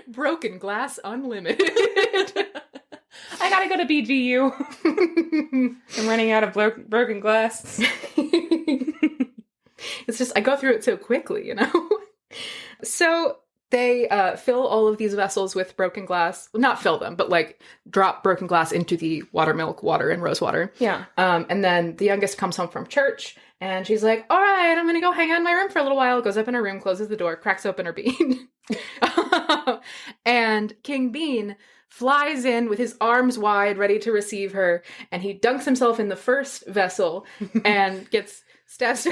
S2: Broken glass unlimited.
S1: I gotta go to BGU. I'm running out of broken glass.
S2: It's just, I go through it so quickly, you know? So they fill all of these vessels with broken glass. Well, not fill them, but like drop broken glass into the milk water and rose water.
S1: Yeah.
S2: And then the youngest comes home from church and she's like, all right, I'm going to go hang out in my room for a little while. Goes up in her room, closes the door, cracks open her bean. And King Bean flies in with his arms wide, ready to receive her. And he dunks himself in the first vessel and gets stabbed.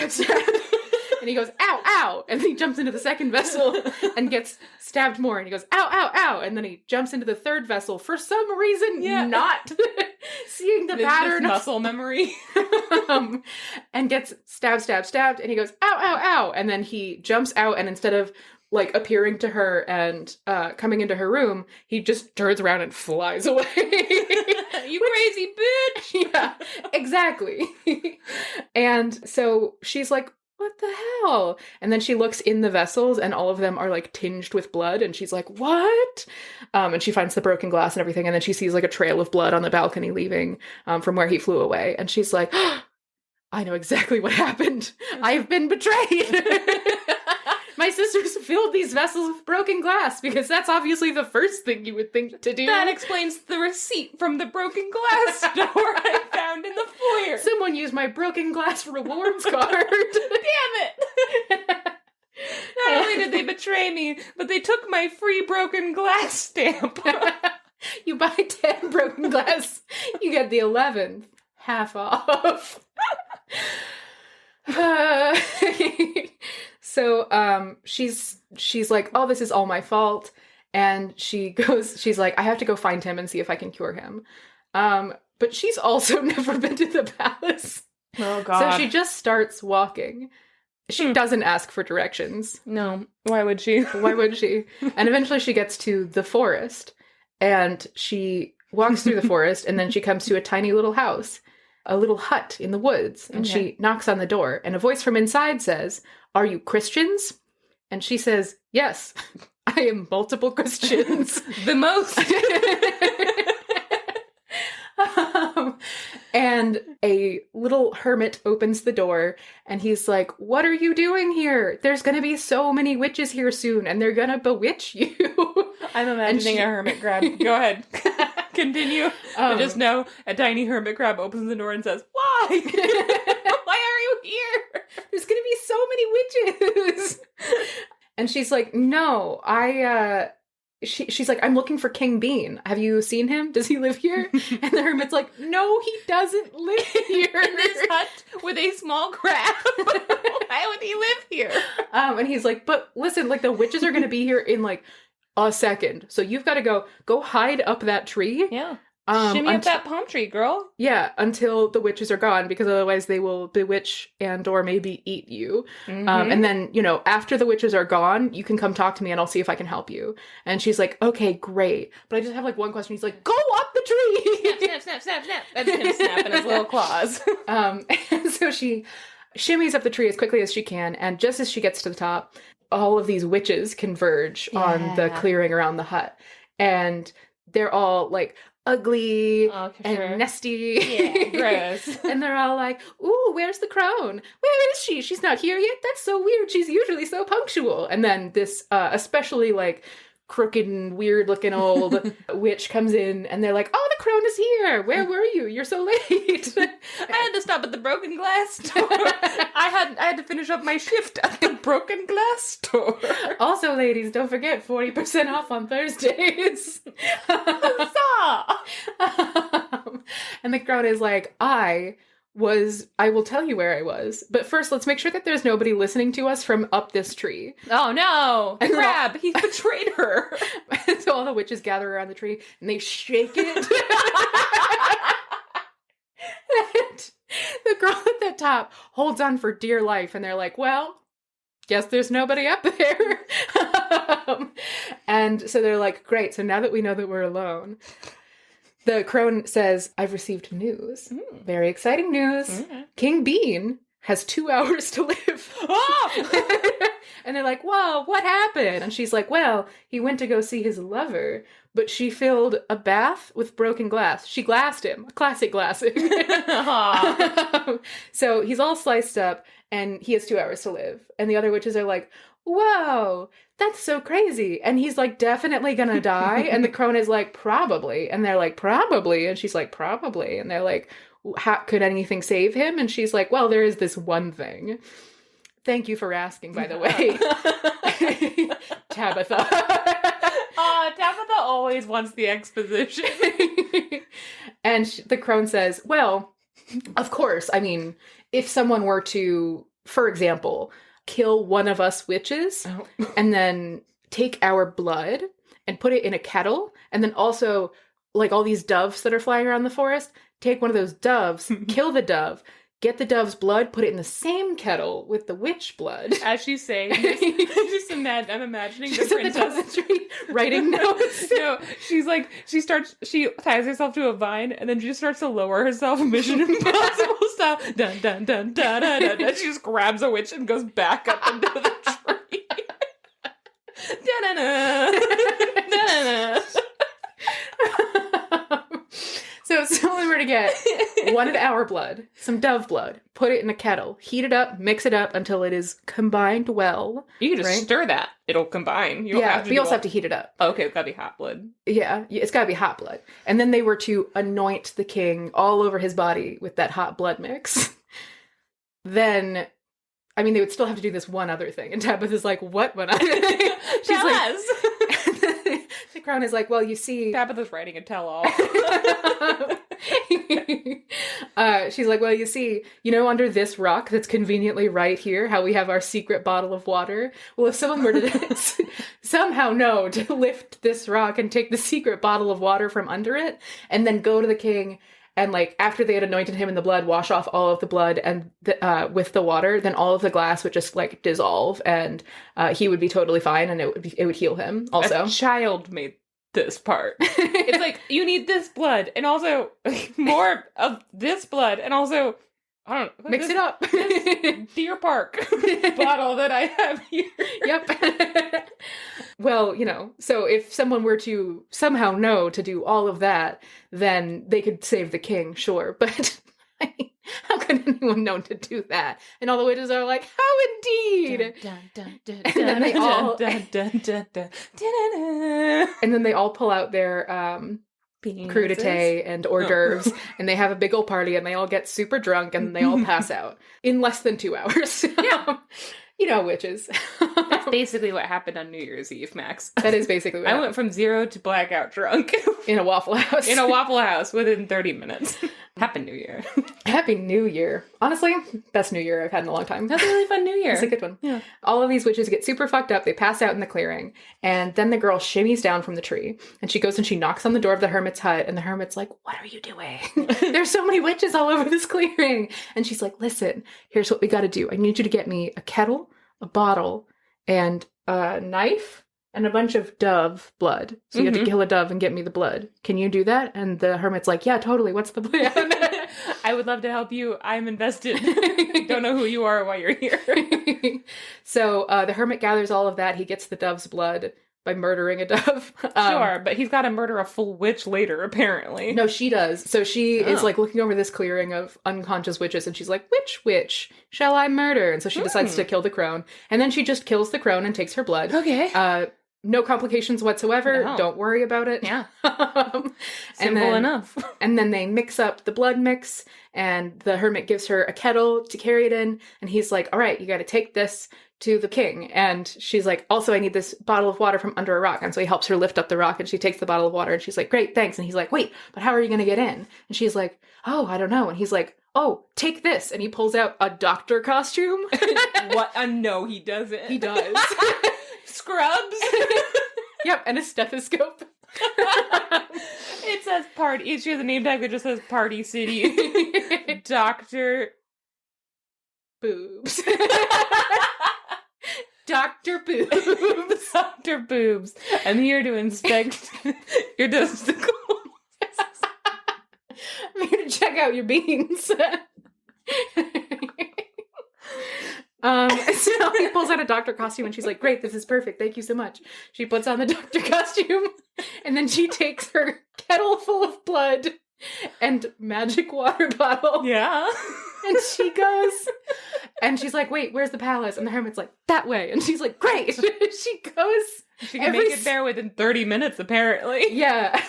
S2: And he goes, ow, ow. And then he jumps into the second vessel and gets stabbed more. And he goes, ow, ow, ow. And then he jumps into the third vessel for some reason, not seeing the pattern.
S1: Muscle memory.
S2: And gets stabbed. And he goes, ow, ow, ow. And then he jumps out, and instead of like appearing to her and coming into her room, he just turns around and flies away.
S1: You crazy bitch.
S2: Yeah, exactly. And so she's like, what the hell? And then she looks in the vessels and all of them are like tinged with blood, and she's like, what? And she finds the broken glass and everything, and then she sees like a trail of blood on the balcony leaving from where he flew away, and she's like, oh, I know exactly what happened. I've been betrayed. My sisters filled these vessels with broken glass because that's obviously the first thing you would think to do.
S1: That explains the receipt from the broken glass store I found in the foyer.
S2: Someone used my broken glass rewards card.
S1: Damn it! Not only did they betray me, but they took my free broken glass stamp.
S2: You buy 10 broken glass, you get the 11th half off. So she's like, oh, this is all my fault. And she's like, I have to go find him and see if I can cure him. But she's also never been to the palace.
S1: Oh, God.
S2: So she just starts walking. She doesn't ask for directions.
S1: No. Why would she?
S2: Why would she? And eventually she gets to the forest. And she walks through the forest, and then she comes to a tiny little house. A little hut in the woods, and she knocks on the door, and a voice from inside says, are you Christians? And she says, yes, I am multiple Christians.
S1: The most.
S2: And a little hermit opens the door, and he's like, what are you doing here? There's going to be so many witches here soon, and they're going to bewitch you.
S1: I'm imagining a hermit crab. Go ahead. Continue. I just know a tiny hermit crab opens the door and says, why? Why are you here?
S2: There's going to be so many witches. And she's like, no, she's like, I'm looking for King Bean. Have you seen him? Does he live here? And the hermit's like, no, he doesn't live here.
S1: In this hut with a small crab. Why would he live here?
S2: And he's like, but listen, like the witches are going to be here in like a second. So you've got to go hide up that tree.
S1: Yeah. Shimmy up that palm tree, girl.
S2: Yeah, until the witches are gone, because otherwise they will bewitch and or maybe eat you. And then, after the witches are gone, you can come talk to me and I'll see if I can help you. And she's like, okay, great. But I just have like one question. He's like, go up the tree!
S1: Snap, snap, snap, snap, snap. That's him snapping his little claws.
S2: And so she shimmies up the tree as quickly as she can, and just as she gets to the top, all of these witches converge on the clearing around the hut. And they're all like ugly and nasty.
S1: Yeah, gross.
S2: And they're all like, ooh, where's the crone? Where is she? She's not here yet? That's so weird. She's usually so punctual. And then this especially like crooked and weird looking old witch comes in, and they're like, oh, the crone is here. Where were you? You're so late.
S1: I had to stop at the broken glass store. I had to finish up my shift at the broken glass store.
S2: Also, ladies, don't forget 40% off on Thursdays. And the crone is like, I will tell you where I was. But first, let's make sure that there's nobody listening to us from up this tree.
S1: Oh, no.
S2: And
S1: Crab, he betrayed her.
S2: And so all the witches gather around the tree, and they shake it. And the girl at the top holds on for dear life, and they're like, well, guess there's nobody up there. And so they're like, great, so now that we know that we're alone... The crone says, I've received news. Very exciting news. King Bean has 2 hours to live. Oh! And they're like, whoa, what happened? And she's like, well, he went to go see his lover, but she filled a bath with broken glass. She glassed him. Classic glassing. So he's all sliced up, and he has 2 hours to live. And the other witches are like, whoa, that's so crazy. And he's like, definitely gonna die. And the crone is like, probably. And they're like, probably. And she's like, probably. And they're like, how could anything save him? And she's like, well, there is this one thing. Thank you for asking, by the way. Tabitha.
S1: Tabitha always wants the exposition.
S2: And the crone says, well, of course, I mean, if someone were to, for example, kill one of us witches and then take our blood and put it in a kettle, and then also, like all these doves that are flying around the forest, take one of those doves, kill the dove, get the dove's blood, put it in the same kettle with the witch blood.
S1: As she's saying this, I'm imagining the princess
S2: writing notes.
S1: No, she's like, she ties herself to a vine, and then she just starts to lower herself, Mission Impossible style. Dun, dun, dun, dun, dun, dun, dun. She just grabs a witch and goes back up into the tree. Da-na-na. Da-na-na.
S2: So if someone were to get one of our blood, some dove blood, put it in a kettle, heat it up, mix it up until it is combined well.
S1: You can just stir that. It'll combine. You don't have to
S2: we also have to heat it up.
S1: Okay, it's gotta be hot blood.
S2: Yeah, it's gotta be hot blood. And then they were to anoint the king all over his body with that hot blood mix. Then... I mean, they would still have to do this one other thing. And Tabitha's like, what one other thing? She's like, the crone is like, well, you see...
S1: Tabitha's writing a tell-all.
S2: She's like, well, you see, under this rock that's conveniently right here, how we have our secret bottle of water? Well, if someone were to somehow know to lift this rock and take the secret bottle of water from under it, and then go to the king... And, like, after they had anointed him in the blood, wash off all of the blood and with the water, then all of the glass would just, like, dissolve, and he would be totally fine, and it would heal him also.
S1: A child made this part. It's like, you need this blood, and also more of this blood, and also, I don't know.
S2: Mix it up.
S1: This Deer Park bottle that I have here.
S2: Yep. Well, so if someone were to somehow know to do all of that, then they could save the king, sure. But how could anyone know to do that? And all the witches are like, how indeed? And then they all and then they all pull out their crudité and hors d'oeuvres, and they have a big old party, and they all get super drunk, and they all pass out in less than 2 hours.
S1: Yeah.
S2: Witches.
S1: That's That's basically what happened on New Year's Eve, Max.
S2: That is basically what
S1: I went from 0 to blackout drunk.
S2: in a Waffle House.
S1: In a Waffle House within 30 minutes. Happy New Year.
S2: Happy New Year. Honestly, best New Year I've had in a long time.
S1: That's a really fun New Year.
S2: It's a good one.
S1: Yeah.
S2: All of these witches get super fucked up. They pass out in the clearing. And then the girl shimmies down from the tree. And she goes and she knocks on the door of the hermit's hut. And the hermit's like, what are you doing? There's so many witches all over this clearing. And she's like, listen, here's what we got to do. I need you to get me a kettle, a bottle, and a knife, and a bunch of dove blood. So you have to kill a dove and get me the blood. Can you do that? And the hermit's like, yeah, totally. What's the plan?
S1: I would love to help you. I'm invested. Don't know who you are or why you're here.
S2: So the hermit gathers all of that. He gets the dove's blood by murdering a dove.
S1: Sure, but he's got to murder a full witch later, apparently.
S2: No, she does. So she is like looking over this clearing of unconscious witches, and she's like, which witch shall I murder? And so she decides to kill the crone. And then she just kills the crone and takes her blood.
S1: Okay.
S2: No complications whatsoever.
S1: No.
S2: Don't worry about it.
S1: Yeah.
S2: Simple
S1: enough.
S2: And then they mix up the blood mix, and the hermit gives her a kettle to carry it in. And he's like, all right, you got to take this to the king. And she's like, also, I need this bottle of water from under a rock. And so he helps her lift up the rock, and she takes the bottle of water, and she's like, great, thanks. And he's like, wait, but how are you going to get in? And she's like, oh, I don't know. And he's like, oh, take this. And he pulls out a doctor costume.
S1: What? No, he doesn't.
S2: He does.
S1: Scrubs.
S2: Yep, and a stethoscope.
S1: It says party. She has a name tag that just says Party City. Dr.
S2: Boobs. Dr. Boobs.
S1: Dr. Boobs. I'm here to inspect your testicles.
S2: I'm here to check out your beans. So he pulls out a doctor costume, and she's like, great, this is perfect. Thank you so much. She puts on the doctor costume, and then she takes her kettle full of blood and magic water bottle.
S1: Yeah.
S2: And she goes, and she's like, wait, where's the palace? And the hermit's like, that way. And she's like, great. She goes.
S1: She can make it there within 30 minutes, apparently.
S2: Yeah.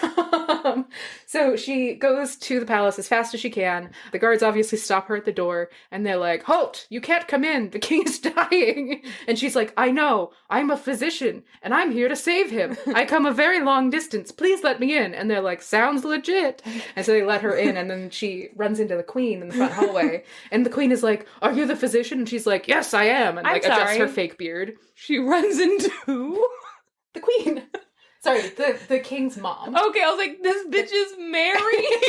S2: So she goes to the palace as fast as she can. The guards obviously stop her at the door, and they're like, halt, you can't come in. The king is dying. And she's like, I know. I'm a physician, and I'm here to save him. I come a very long distance. Please let me in. And they're like, sounds legit. And so they let her in, and then she runs into the queen in the front hallway. And the queen is like, are you the physician? And she's like, yes, I am. And like adjusts her fake beard.
S1: She runs into...
S2: The queen. Sorry, the king's mom.
S1: Okay, I was like, this bitch is married.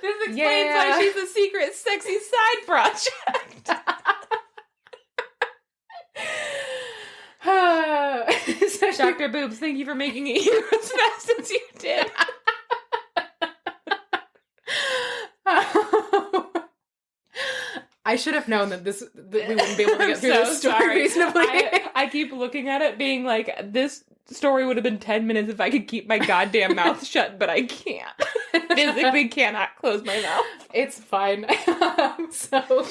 S1: This explains why she's a secret sexy side project. Dr. Boobs, thank you for making it here as fast as you did.
S2: I should have known that we wouldn't be able to get through this story
S1: sorry.
S2: reasonably.
S1: I keep looking at it being like, this story would have been 10 minutes if I could keep my goddamn mouth shut, but I can't. Physically cannot close my mouth.
S2: It's fine. So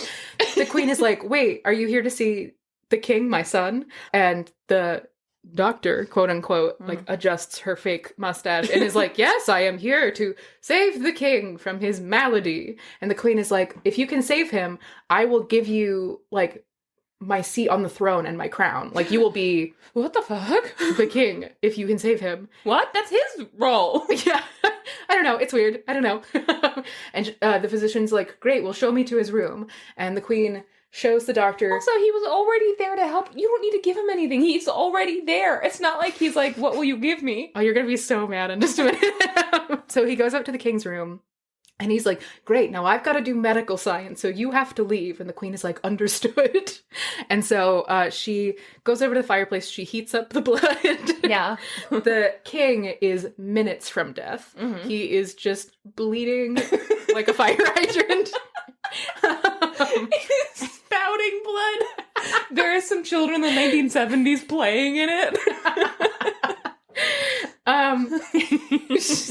S2: the queen is like, wait, are you here to see the king, my son? And the doctor, quote unquote, like adjusts her fake mustache and is like, yes, I am here to save the king from his malady. And the queen is like, if you can save him, I will give you like my seat on the throne and my crown. Like, you will be
S1: what the fuck?
S2: The king if you can save him.
S1: What? That's his role.
S2: Yeah. I don't know. It's weird. I don't know. And the physician's like, great, well, show me to his room. And the queen shows the doctor.
S1: Also, he was already there to help. You don't need to give him anything. He's already there. It's not like he's like, what will you give me?
S2: Oh, you're going to be so mad in just a minute. So he goes up to the king's room. And he's like, great, now I've got to do medical science, so you have to leave. And the queen is like, understood. And so she goes over to the fireplace, she heats up the blood.
S1: Yeah.
S2: The king is minutes from death. Mm-hmm. He is just bleeding like a fire hydrant.
S1: He's spouting blood. There are some children in the 1970s playing in it.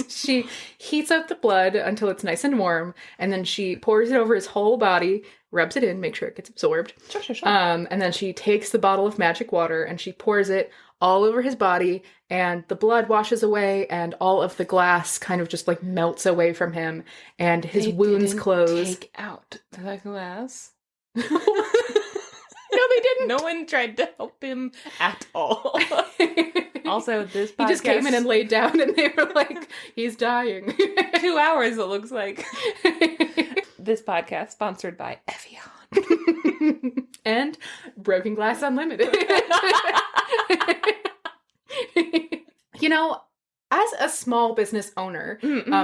S2: She heats up the blood until it's nice and warm, and then she pours it over his whole body, rubs it in, make sure it gets absorbed.
S1: Sure.
S2: And then she takes the bottle of magic water and she pours it all over his body, and the blood washes away, and all of the glass kind of just like melts away from him, and his wounds close.
S1: Take out the glass.
S2: No, really didn't.
S1: No one tried to help him at all. Also, this podcast...
S2: He just came in and laid down, and they were like, he's dying.
S1: 2 hours, it looks like. This podcast sponsored by Evian.
S2: And Broken Glass Unlimited. You know, as a small business owner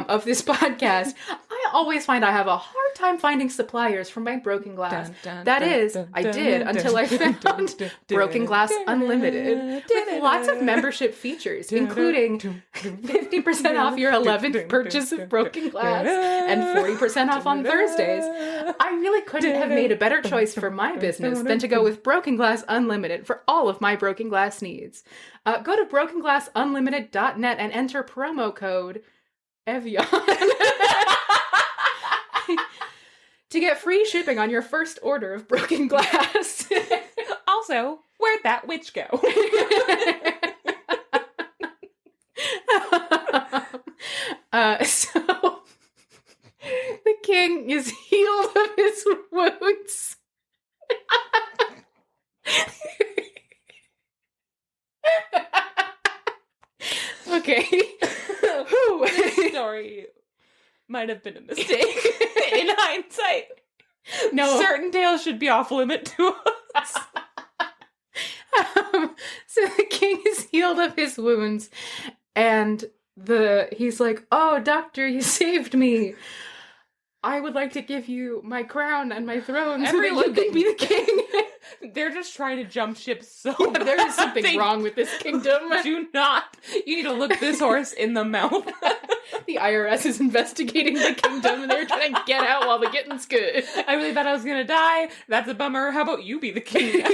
S2: of this podcast, I always find I have a hard time finding suppliers for my Broken Glass. I did until I found Broken Glass Unlimited with lots of membership features, including 50% off your 11th purchase of Broken Glass and 40% off on Thursdays. I really couldn't have made a better choice for my business than to go with Broken Glass Unlimited for all of my Broken Glass needs. Go to brokenglassunlimited.net and enter promo code Evian to get free shipping on your first order of Broken Glass.
S1: Also, where'd that witch go?
S2: So the king is healed of his wounds. Okay.
S1: This story might have been a mistake in hindsight.
S2: No.
S1: Certain tales should be off limit to us.
S2: So the king is healed of his wounds, and he's like, "Oh, doctor, you saved me. I would like to give you my crown and my throne so that you can be the king."
S1: They're just trying to jump ship so
S2: bad. There is something wrong with this kingdom.
S1: Do not. You need to look this horse in the mouth.
S2: The IRS is investigating the kingdom, and they're trying to get out while the getting's good.
S1: I really thought I was gonna die. That's a bummer. How about you be the king?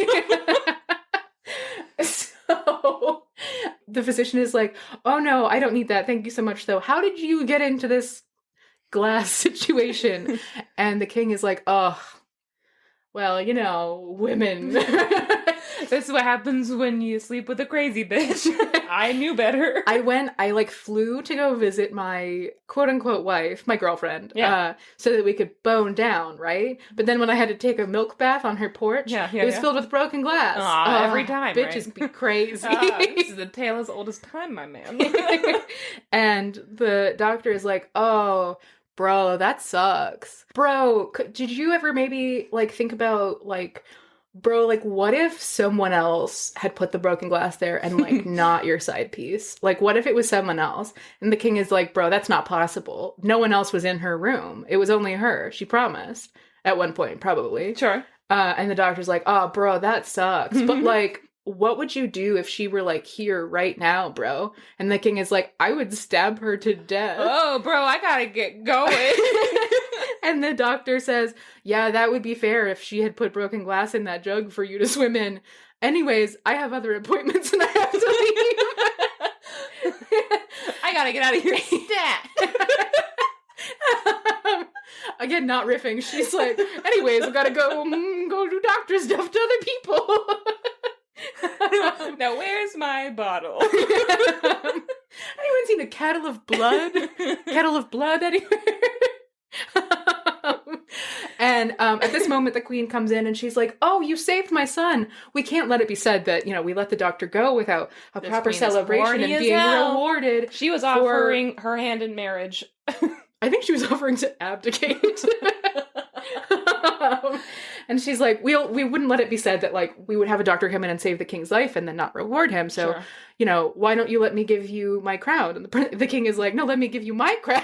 S2: So the physician is like, "Oh no, I don't need that. Thank you so much, though. How did you get into this glass situation?" And the king is like, "Oh, well, you know, women."
S1: This is what happens when you sleep with a crazy bitch. I knew better.
S2: I flew to go visit my quote-unquote wife, my girlfriend, so that we could bone down, right? But then when I had to take a milk bath on her porch, it was filled with broken glass.
S1: Every time,
S2: bitches be crazy.
S1: This is a tale as old as time, my man.
S2: And the doctor is like, "Oh, bro, that sucks. Bro, did you ever maybe, like, think about, like, bro, like, what if someone else had put the broken glass there and, like, not your side piece? Like, what if it was someone else?" And the king is like, "Bro, that's not possible. No one else was in her room. It was only her. She promised." At one point, probably.
S1: Sure.
S2: And the doctor's like, "Oh, bro, that sucks. But, like, what would you do if she were, like, here right now, bro?" And the king is like, "I would stab her to death."
S1: Oh, bro, I gotta get going.
S2: And the doctor says, "Yeah, that would be fair if she had put broken glass in that jug for you to swim in. Anyways, I have other appointments and I have to leave."
S1: I gotta get out of here. Stat.
S2: Again, not riffing. She's like, "Anyways, I've gotta go do doctor stuff to other people."
S1: Now, where's my bottle?
S2: Anyone seen a kettle of blood? Kettle of blood anywhere? And at this moment, the queen comes in and she's like, "Oh, you saved my son. We can't let it be said that, you know, we let the doctor go without a proper celebration and being rewarded."
S1: She was offering her hand in marriage.
S2: I think she was offering to abdicate. And she's like, we wouldn't let it be said that, like, we would have a doctor come in and save the king's life and then not reward him. So,
S1: sure.
S2: You know, why don't you let me give you my crown? And the king is like, "No, let me give you my crown."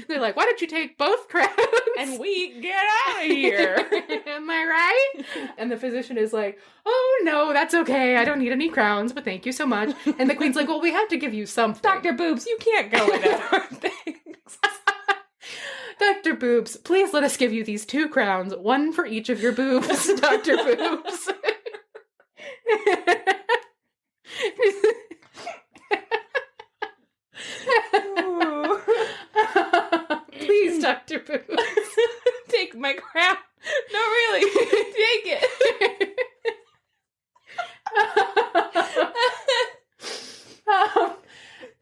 S2: They're like, "Why don't you take both crowns?
S1: And we get out of here."
S2: Am I right? And the physician is like, "Oh, no, that's okay. I don't need any crowns, but thank you so much." And the queen's like, "Well, we have to give you something.
S1: Dr. Boobs, you can't go without our things."
S2: "Dr. Boobs, please let us give you these 2 crowns, one for each of your boobs, Dr. Boobs." "Please, Dr. Boobs."
S1: Take my crown. No, really. Take it.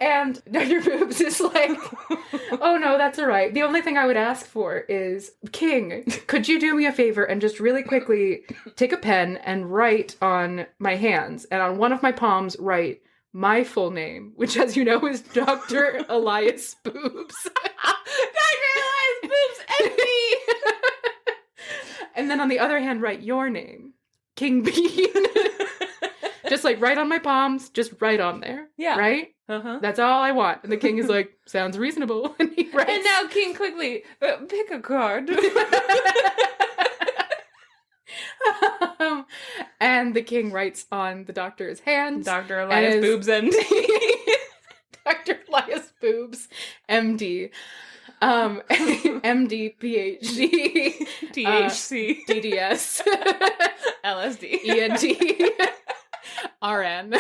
S2: And Dr. Boobs is like, oh no, that's all right. The only thing I would ask for is, King, could you do me a favor and just really quickly take a pen and write on my hands, and on one of my palms write my full name, which, as you know, is Dr. Elias Boobs.
S1: Dr. Elias Boobs MD!
S2: And then on the other hand, write your name, King Bean. Just like right on my palms, just right on there.
S1: Yeah.
S2: Right?
S1: Uh-huh.
S2: That's all I want. And the king is like, sounds reasonable. And he writes.
S1: And now, King, quickly, pick a card.
S2: And the king writes on the doctor's hands.
S1: Dr. Elias Boobs MD.
S2: Dr. Elias Boobs MD. MD, PhD,
S1: THC.
S2: DDS,
S1: LSD.
S2: ENT, RN.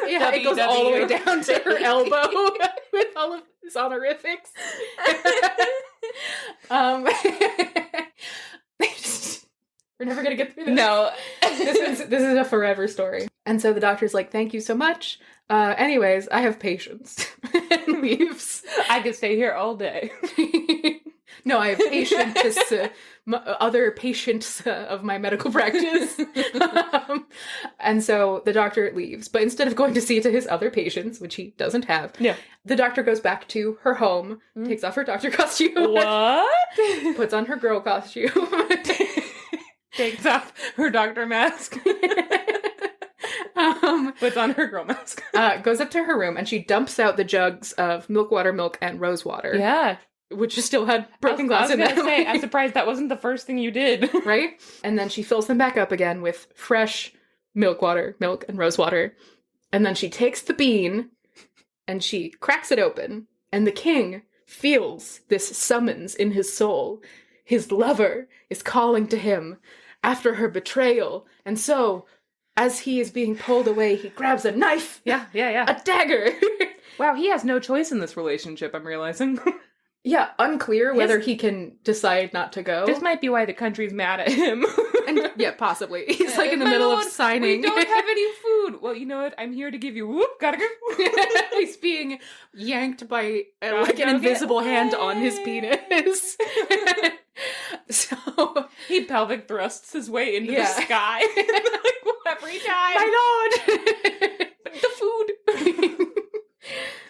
S2: Yeah, it goes all the way down to her elbow with all of his honorifics. We're never gonna get through this.
S1: No.
S2: This is a forever story. And so the doctor's like, thank you so much. Anyways, I have patience. And leaves.
S1: I could stay here all day.
S2: No, I have patients, other patients of my medical practice. And so the doctor leaves. But instead of going to see to his other patients, which he doesn't have,
S1: Yeah.
S2: the doctor goes back to her home, takes off her doctor costume.
S1: What?
S2: Puts on her girl costume.
S1: Takes off her doctor mask. Puts on her girl mask.
S2: Goes up to her room and she dumps out the jugs of milk, and rose water.
S1: Yeah.
S2: Which still had broken glass in
S1: I
S2: them.
S1: was gonna say, I'm surprised that wasn't the first thing you did.
S2: Right? And then she fills them back up again with fresh milk and rose water. And then she takes the bean and she cracks it open. And the king feels this summons in his soul. His lover is calling to him after her betrayal. And so, as he is being pulled away, he grabs a knife.
S1: Yeah.
S2: A dagger.
S1: Wow, he has no choice in this relationship, I'm realizing.
S2: Yeah, unclear whether he can decide not to go.
S1: This might be why the country's mad at him.
S2: And, yeah, possibly. He's like in the
S1: My
S2: middle
S1: lord,
S2: of signing.
S1: We don't have any food. Well, you know what? I'm here to give you. Whoop, gotta go.
S2: He's being yanked by like an invisible hand on his penis. So
S1: he pelvic thrusts his way into the sky. Like, every time.
S2: My lord!
S1: The food.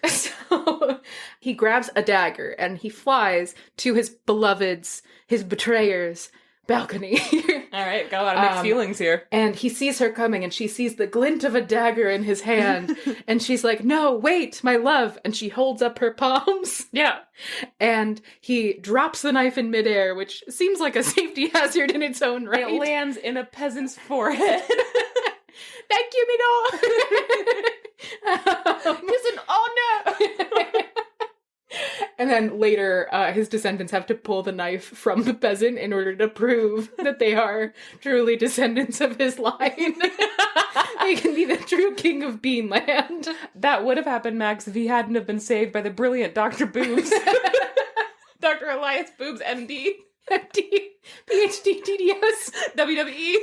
S2: So he grabs a dagger and he flies to his beloved's, his betrayer's balcony.
S1: All right, got a lot of mixed feelings here.
S2: And he sees her coming and she sees the glint of a dagger in his hand. And she's like, no, wait, my love. And she holds up her palms.
S1: Yeah.
S2: And he drops the knife in midair, which seems like a safety hazard in its own right.
S1: It lands in a peasant's forehead.
S2: Thank you, Minor!
S1: It's an honor!
S2: And then later, his descendants have to pull the knife from the peasant in order to prove that they are truly descendants of his line. They can be the true king of Beanland.
S1: That would have happened, Max, if he hadn't have been saved by the brilliant Dr. Boobs. Dr. Elias Boobs, MD.
S2: MD, PhD, DDS,
S1: WWE.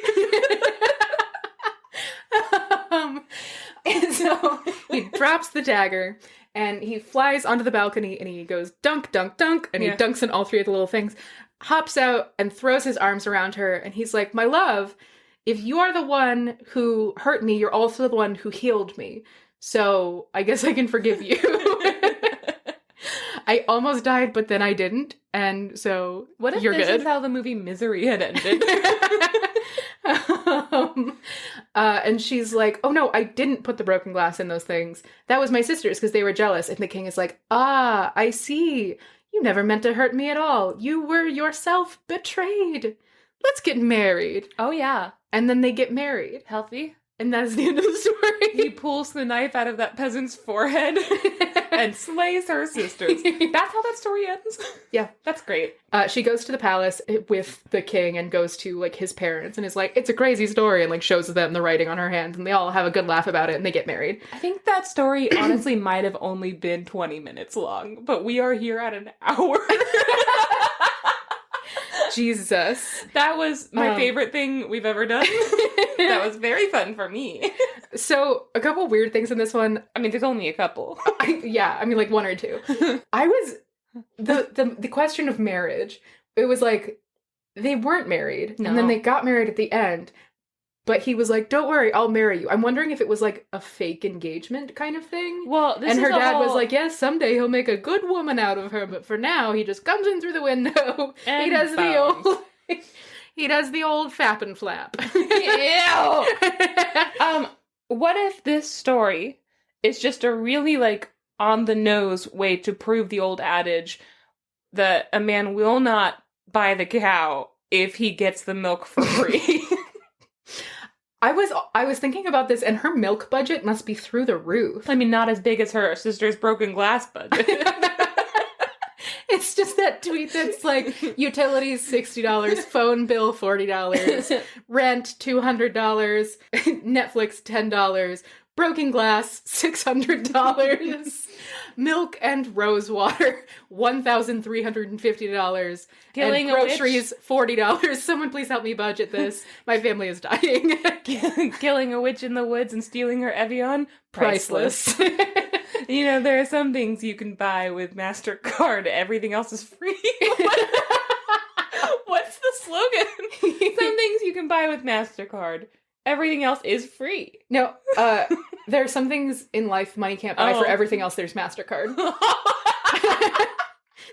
S2: And so he drops the dagger and he flies onto the balcony and he goes dunk, dunk, dunk, and he dunks in all three of the little things, hops out and throws his arms around her and he's like, my love, if you are the one who hurt me, you're also the one who healed me. So I guess I can forgive you. I almost died, but then I didn't. And so
S1: what if
S2: you're
S1: this
S2: good.
S1: Is how the movie Misery had ended?
S2: And she's like, oh no, I didn't put the broken glass in those things. That was my sister's because they were jealous. And the king is like, ah, I see. You never meant to hurt me at all. You were yourself betrayed. Let's get married.
S1: Oh yeah.
S2: And then they get married.
S1: Healthy.
S2: And that's the end of the story.
S1: He pulls the knife out of that peasant's forehead and slays her sisters. That's how that story ends?
S2: Yeah.
S1: That's great.
S2: She goes to the palace with the king and goes to, like, his parents and is like, it's a crazy story, and, like, shows them the writing on her hand, and they all have a good laugh about it, and they get married.
S1: I think that story honestly might have only been 20 minutes long, but we are here at an hour.
S2: Jesus.
S1: That was my favorite thing we've ever done. That was very fun for me.
S2: So, a couple weird things in this one.
S1: I mean, there's only a couple.
S2: Like one or two. I was the question of marriage. It was like they weren't married, and then they got married at the end. But he was like, "Don't worry, I'll marry you." I'm wondering if it was like a fake engagement kind of thing.
S1: Well,
S2: and her dad was like, "Yes, someday he'll make a good woman out of her, but for now, he just comes in through the window.
S1: And
S2: he does the old." He does the old fap and flap.
S1: Ew! What if this story is just a really, like, on-the-nose way to prove the old adage that a man will not buy the cow if he gets the milk for free?
S2: I was thinking about this, and her milk budget must be through the roof.
S1: I mean, not as big as her sister's broken glass budget.
S2: It's just that tweet that's like, utilities $60, phone bill $40, rent $200, Netflix $10, broken glass $600, milk and rose water $1,350,
S1: Killing
S2: and groceries $40. Someone please help me budget this. My family is dying.
S1: Killing a witch in the woods and stealing her Evian?
S2: Priceless.
S1: You know, there are some things you can buy with MasterCard. Everything else is free. What's the slogan? Some things you can buy with MasterCard. Everything else is free.
S2: No, there are some things in life money can't buy. For everything else, there's MasterCard.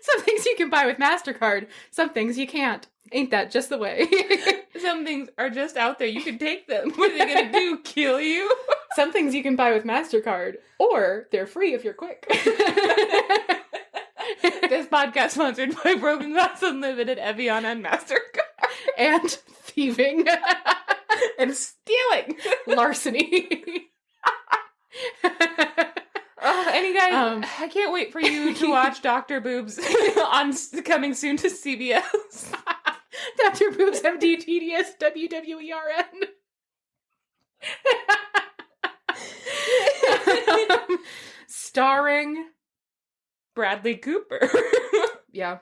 S2: Some things you can buy with MasterCard. Some things you can't. Ain't that just the way?
S1: Some things are just out there. You can take them. What are they going to do? Kill you?
S2: Some things you can buy with MasterCard. Or they're free if you're quick.
S1: This podcast sponsored by Broken Glass Unlimited, Evian, and MasterCard.
S2: And thieving.
S1: And stealing.
S2: Larceny.
S1: Any guys, I can't wait for you to watch Dr. Boobs coming soon to CBS.
S2: Dr. Boobs MD DDS WWERN. Starring
S1: Bradley Cooper.
S2: Yeah.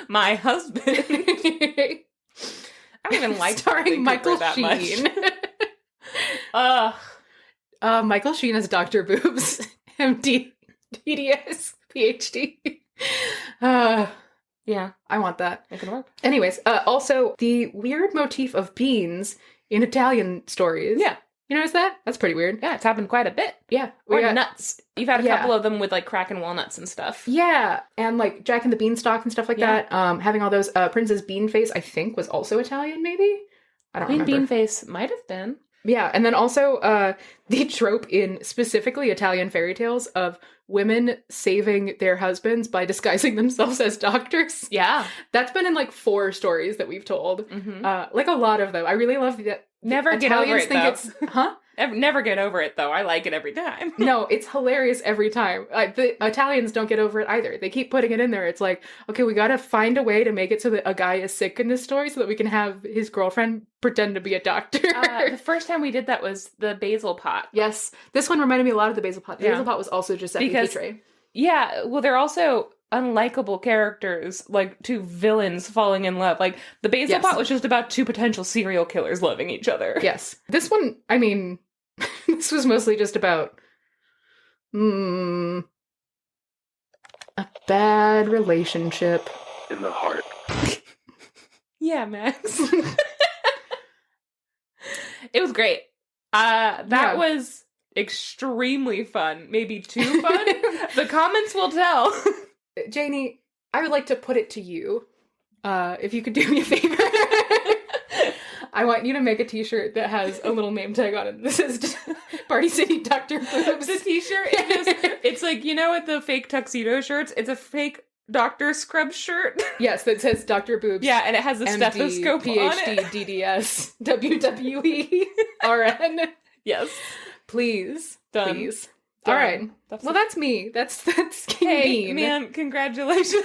S1: My husband. I don't even like
S2: starring Michael
S1: that
S2: Sheen.
S1: Ugh.
S2: Michael Sheen as Dr. Boobs MD DDS PhD. Yeah, I want that.
S1: It can work.
S2: Anyways, also the weird motif of beans in Italian stories.
S1: Yeah.
S2: You notice that? That's pretty weird.
S1: Yeah, it's happened quite a bit.
S2: Yeah.
S1: Or nuts. You've had a couple of them with, like, Kraken walnuts and stuff.
S2: Yeah, and, like, Jack and the Beanstalk and stuff like that. Having all those. Princess Beanface, I think, was also Italian, maybe? I don't remember.
S1: Beanface might have been.
S2: Yeah, and then also the trope in specifically Italian fairy tales of women saving their husbands by disguising themselves as doctors.
S1: Yeah.
S2: That's been in, like, 4 stories that we've told. Mm-hmm. Like, a lot of them. I really love that.
S1: Never get over it, though.
S2: Huh?
S1: Never get over it, though. I like it every time.
S2: No, it's hilarious every time. The Italians don't get over it either. They keep putting it in there. It's like, okay, we gotta find a way to make it so that a guy is sick in this story so that we can have his girlfriend pretend to be a doctor.
S1: The first time we did that was the basil pot.
S2: Yes. This one reminded me a lot of the basil pot. The basil pot was also Giuseppe Pitre.
S1: Yeah, well, they're also unlikable characters, like 2 villains falling in love. Like, the basil pot was just about 2 potential serial killers loving each other.
S2: Yes. This one, I mean, this was mostly just about a bad relationship.
S3: In the heart.
S1: Yeah, Max. It was great. That was extremely fun. Maybe too fun? The comments will tell.
S2: Janey, I would like to put it to you. If you could do me a favor. I want you to make a t-shirt that has a little name tag on it. This is Party City Dr. Boobs.
S1: The t-shirt, it's like, you know, at the fake tuxedo shirts, it's a fake doctor scrub shirt.
S2: Yes, that says Dr. Boobs.
S1: Yeah, and it has a
S2: MD,
S1: stethoscope
S2: PhD,
S1: on it.
S2: DDS, WWE, RN.
S1: Yes.
S2: Please.
S1: Done.
S2: Please.
S1: Done.
S2: All right. Well, that's me. That's King Bean.
S1: Man, congratulations.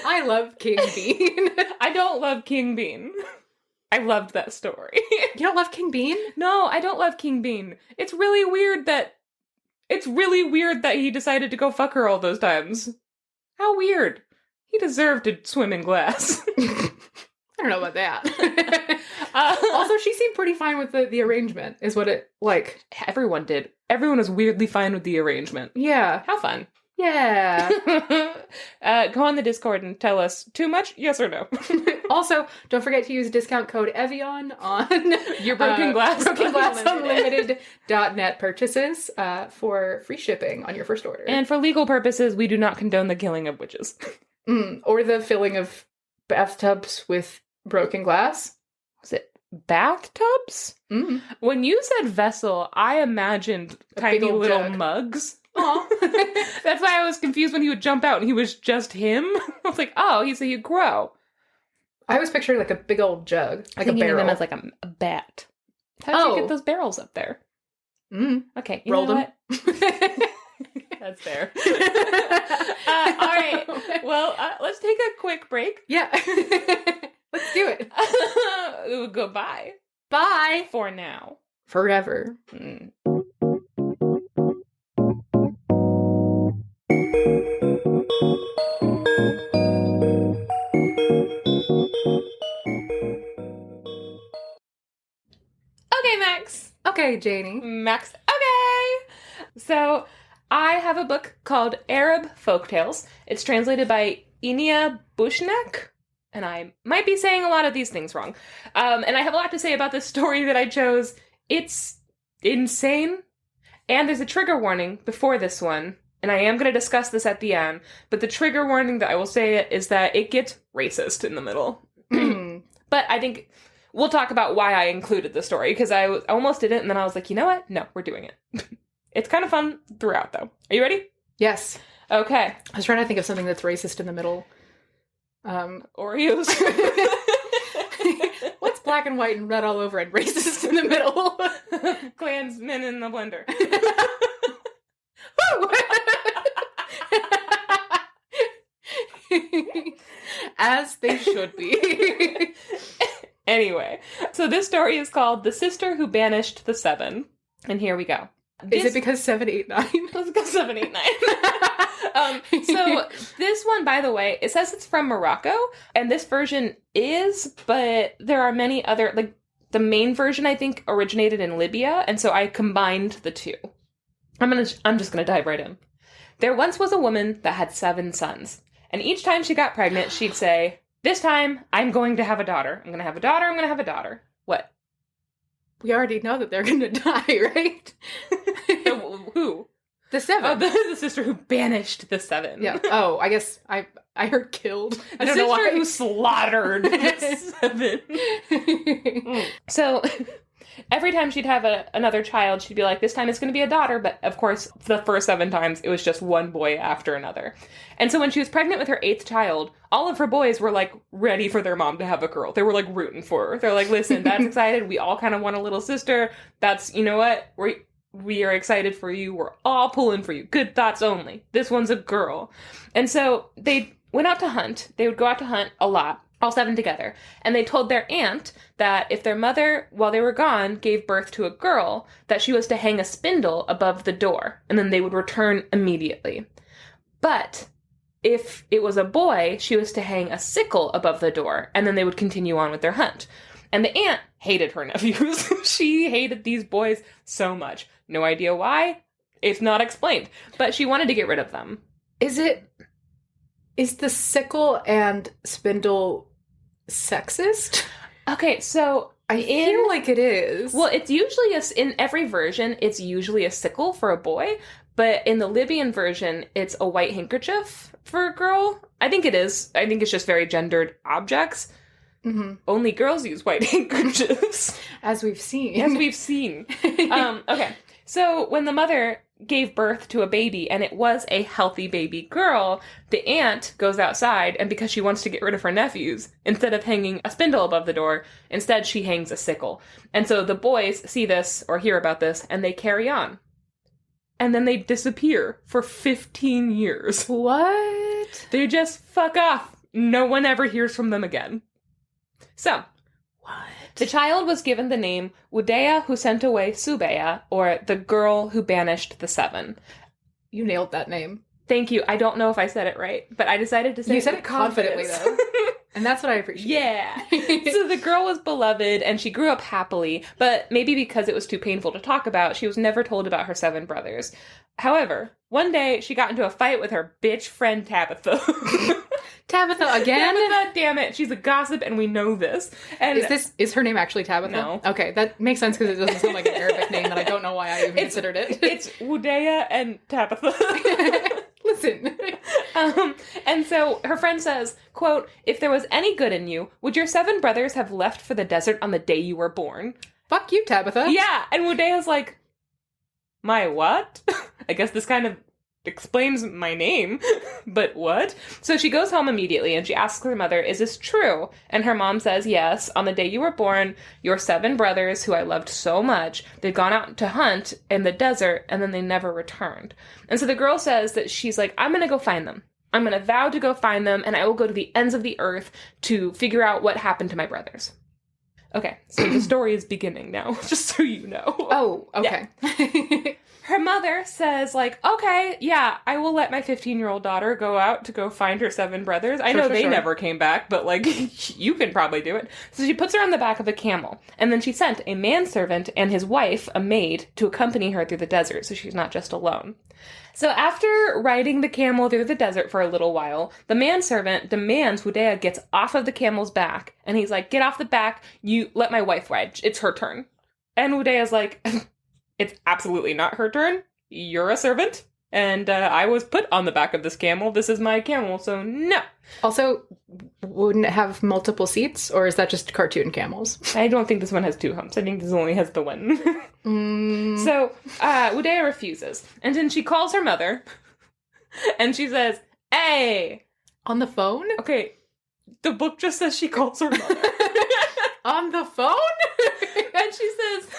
S2: I love King Bean.
S1: I don't love King Bean. I loved that story.
S2: You don't love King Bean?
S1: No, I don't love King Bean. It's really weird that he decided to go fuck her all those times. How weird. He deserved to swim in glass.
S2: I don't know about that. Also, she seemed pretty fine with the arrangement, is what it, like...
S1: Everyone did. Everyone was weirdly fine with the arrangement.
S2: Yeah.
S1: How fun.
S2: Yeah.
S1: Go on the Discord and tell us, too much, yes or no?
S2: Also, don't forget to use discount code Evian on
S1: your Broken Glass
S2: Unlimited.net purchases for free shipping on your first order.
S1: And for legal purposes, we do not condone the killing of witches.
S2: Or the filling of bathtubs with broken glass.
S1: Was it bathtubs?
S2: Mm.
S1: When you said vessel, I imagined tiny little
S2: jug.
S1: mugs. That's why I was confused when he would jump out and he was just him. I was like, oh, he'd grow.
S2: I was picturing like a big old jug, like a barrel.
S1: Of him as like a bat. How did you get those barrels up there? Okay,
S2: rolled them.
S1: That's fair. All right. Well, let's take a quick break.
S2: Yeah. Let's do it.
S1: Goodbye.
S2: Bye.
S1: For now.
S2: Forever.
S1: Okay, Max.
S2: Okay, Janey.
S1: Max. Okay. So, I have a book called Arab Folktales. It's translated by Inia Bushnek, and I might be saying a lot of these things wrong. And I have a lot to say about this story that I chose. It's insane, and there's a trigger warning before this one, and I am going to discuss this at the end, but the trigger warning that I will say is that it gets racist in the middle. But I think we'll talk about why I included the story, because I almost didn't, and then I was like, you know what? No, we're doing it. It's kind of fun throughout, though. Are you ready?
S2: Yes.
S1: Okay.
S2: I was trying to think of something that's racist in the middle.
S1: Oreos.
S2: What's black and white and red all over and racist in the middle?
S1: Klansmen in the blender.
S2: As they should be.
S1: Anyway, so this story is called The Sister Who Banished the Seven. And here we go.
S2: Is it because 789?
S1: Let's go 789. So this one, by the way, it says it's from Morocco, and this version is, but there are many other, like, the main version, I think, originated in Libya, and so I combined the two. I'm just gonna dive right in. There once was a woman that had 7 sons, and each time she got pregnant, she'd say, this time, I'm going to have a daughter. I'm gonna have a daughter, I'm gonna have a daughter. What?
S2: We already know that they're gonna die, right?
S1: Who?
S2: The 7.
S1: Oh, the sister who banished the 7.
S2: Yeah. Oh, I guess I heard killed. I don't
S1: know
S2: why.
S1: Who slaughtered the 7. So every time she'd have another child, she'd be like, this time it's going to be a daughter. But of course, the first 7 times, it was just one boy after another. And so when she was pregnant with her 8th child, all of her boys were like ready for their mom to have a girl. They were like rooting for her. They're like, listen, Dad's excited. We all kind of want a little sister. That's, you know what? We are excited for you. We're all pulling for you. Good thoughts only. This one's a girl. And so they went out to hunt. They would go out to hunt a lot, all 7 together. And they told their aunt that if their mother, while they were gone, gave birth to a girl, that she was to hang a spindle above the door. And then they would return immediately. But if it was a boy, she was to hang a sickle above the door. And then they would continue on with their hunt. And the aunt hated her nephews. She hated these boys so much. No idea why. It's not explained. But she wanted to get rid of them.
S2: Is the sickle and spindle sexist?
S1: Okay, so
S2: I feel like it is.
S1: Well, it's usually in every version, it's usually a sickle for a boy. But in the Libyan version, it's a white handkerchief for a girl. I think it is. I think it's just very gendered objects. Mm-hmm. Only girls use white handkerchiefs.
S2: As we've seen.
S1: Okay. So when the mother gave birth to a baby and it was a healthy baby girl, the aunt goes outside, and because she wants to get rid of her nephews, instead of hanging a spindle above the door, instead she hangs a sickle. And so the boys see this or hear about this and they carry on. And then they disappear for 15 years.
S2: What?
S1: They just fuck off. No one ever hears from them again. So,
S2: what?
S1: The child was given the name Wudea who sent away Subeya, or the girl who banished the 7.
S2: You nailed that name.
S1: Thank you. I don't know if I said it right, but I decided to say
S2: it. You said it confidently, though. And that's what I appreciate.
S1: Yeah. So the girl was beloved and she grew up happily, but maybe because it was too painful to talk about, she was never told about her 7 brothers. However, one day she got into a fight with her bitch friend Tabitha.
S2: Tabitha again?
S1: Tabitha, damn it. She's a gossip and we know this. And
S2: is her name actually Tabitha?
S1: No.
S2: Okay, that makes sense because it doesn't sound like an Arabic name and I don't know why I even considered it.
S1: It's Wudea and Tabitha.
S2: Listen.
S1: And so her friend says, quote, "If there was any good in you, would your 7 brothers have left for the desert on the day you were born?"
S2: Fuck you, Tabitha.
S1: Yeah, and Wudea's like, my what? I guess this kind of explains my name, but what? So she goes home immediately and she asks her mother, is this true? And her mom says, yes, on the day you were born, your 7 brothers, who I loved so much, they'd gone out to hunt in the desert and then they never returned. And so the girl says that she's like, I'm going to go find them. I'm going to vow to go find them and I will go to the ends of the earth to figure out what happened to my brothers. Okay, so the story is beginning now, just so you know.
S2: Oh, okay.
S1: Yeah. Her mother says, like, okay, yeah, I will let my 15-year-old daughter go out to go find her 7 brothers. I know they never came back, but, like, you can probably do it. So she puts her on the back of a camel, and then she sent a manservant and his wife, a maid, to accompany her through the desert, so she's not just alone. So after riding the camel through the desert for a little while, the manservant demands Wudea gets off of the camel's back, and he's like, get off the back, you let my wife ride, it's her turn. And Wudea's like, it's absolutely not her turn, you're a servant, and I was put on the back of this camel, this is my camel, so no.
S2: Also, wouldn't it have multiple seats, or is that just cartoon camels?
S1: I don't think this one has 2 humps, I think this only has the one. So, Wudea refuses, and then she calls her mother, and she says, hey!
S2: On the phone?
S1: Okay, the book just says she calls her mother.
S2: On the phone?
S1: And she says,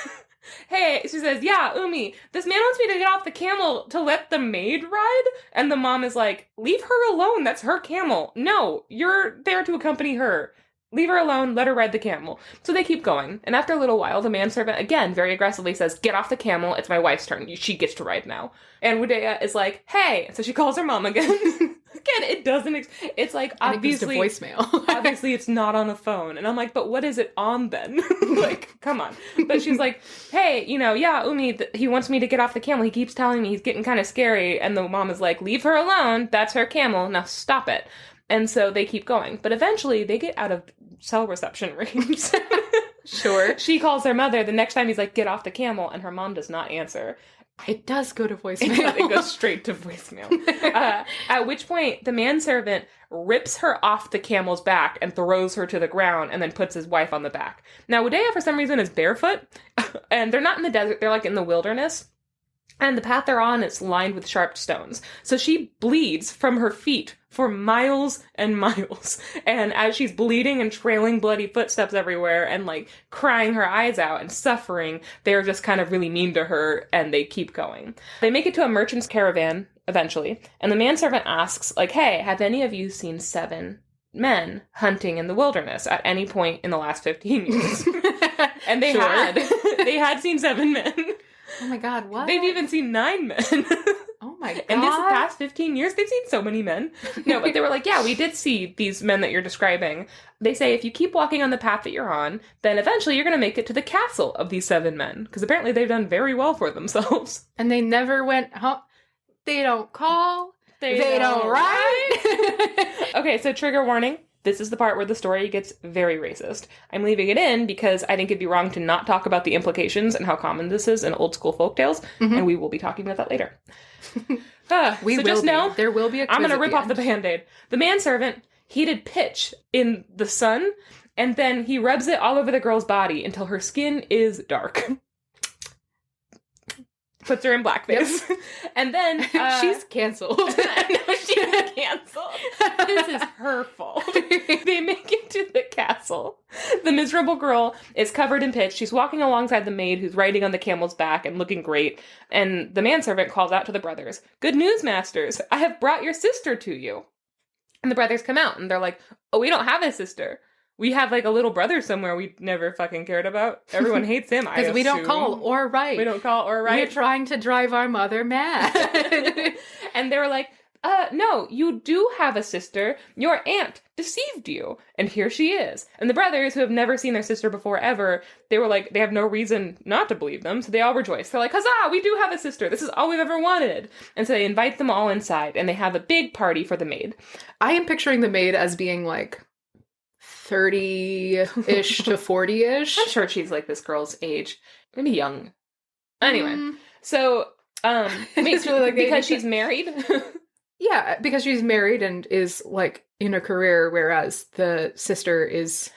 S1: hey, she says, yeah, Umi, this man wants me to get off the camel to let the maid ride? And the mom is like, leave her alone, that's her camel. No, you're there to accompany her. Leave her alone, let her ride the camel. So they keep going. And after a little while, the manservant, again, very aggressively says, get off the camel, it's my wife's turn. She gets to ride now. And Wudea is like, hey. So she calls her mom again. Again, it doesn't, it's like,
S2: and
S1: obviously,
S2: it goes to voicemail.
S1: obviously it's not on a phone. And I'm like, but what is it on then? Like, come on. But she's like, hey, yeah, Umi, he wants me to get off the camel. He keeps telling me he's getting kind of scary. And the mom is like, leave her alone. That's her camel. Now stop it. And so they keep going. But eventually they get out of cell reception range.
S2: Sure.
S1: She calls her mother. The next time he's like, get off the camel. And her mom does not answer.
S2: It does go to voicemail.
S1: It goes straight to voicemail. At which point, the manservant rips her off the camel's back and throws her to the ground and then puts his wife on the back. Now, Wudea, for some reason, is barefoot. And they're not in the desert. They're, like, in the wilderness. And the path they're on is lined with sharp stones. So she bleeds from her feet for miles and miles. And as she's bleeding and trailing bloody footsteps everywhere and, like, crying her eyes out and suffering, they're just kind of really mean to her and they keep going. They make it to a merchant's caravan eventually. And the manservant asks, like, hey, have any of you seen 7 men hunting in the wilderness at any point in the last 15 years? And they had. They had seen 7 men.
S2: Oh my god, what?
S1: They've even seen 9 men.
S2: Oh my god.
S1: In this past 15 years, they've seen so many men. No, but they were like, yeah, we did see these men that you're describing. They say if you keep walking on the path that you're on, then eventually you're going to make it to the castle of these 7 men. Because apparently they've done very well for themselves.
S2: And they never went, they don't call, they don't write.
S1: Okay, so trigger warning. This is the part where the story gets very racist. I'm leaving it in because I think it'd be wrong to not talk about the implications and how common this is in old school folktales, and we will be talking about that later.
S2: There will be a quiz.
S1: I'm going to rip off the Band-Aid. The manservant heated pitch in the sun, and then he rubs it all over the girl's body until her skin is dark. Puts her in blackface. Yep. And then
S2: she's canceled.
S1: No, she's canceled. This is her fault. They make it to the castle. The miserable girl is covered in pitch. She's walking alongside the maid who's riding on the camel's back and looking great. And the manservant calls out to the brothers, "Good news, masters. I have brought your sister to you." And the brothers come out and they're like, "Oh, we don't have a sister. We have, like, a little brother somewhere we never fucking cared about. Everyone hates him, I assume.
S2: Because we don't call or write.
S1: We don't call or write.
S2: We're trying to drive our mother mad."
S1: And they were like, no, you do have a sister. Your aunt deceived you. And here she is. And the brothers, who have never seen their sister before ever, they were like, they have no reason not to believe them. So they all rejoice. They're like, huzzah, we do have a sister. This is all we've ever wanted. And so they invite them all inside and they have a big party for the maid.
S2: I am picturing the maid as being like 30-ish to 40-ish.
S1: I'm sure she's like this girl's age. Maybe young. Anyway, so,
S2: It's really like
S1: because she's married.
S2: Yeah, because she's married and is like in a career, whereas the sister is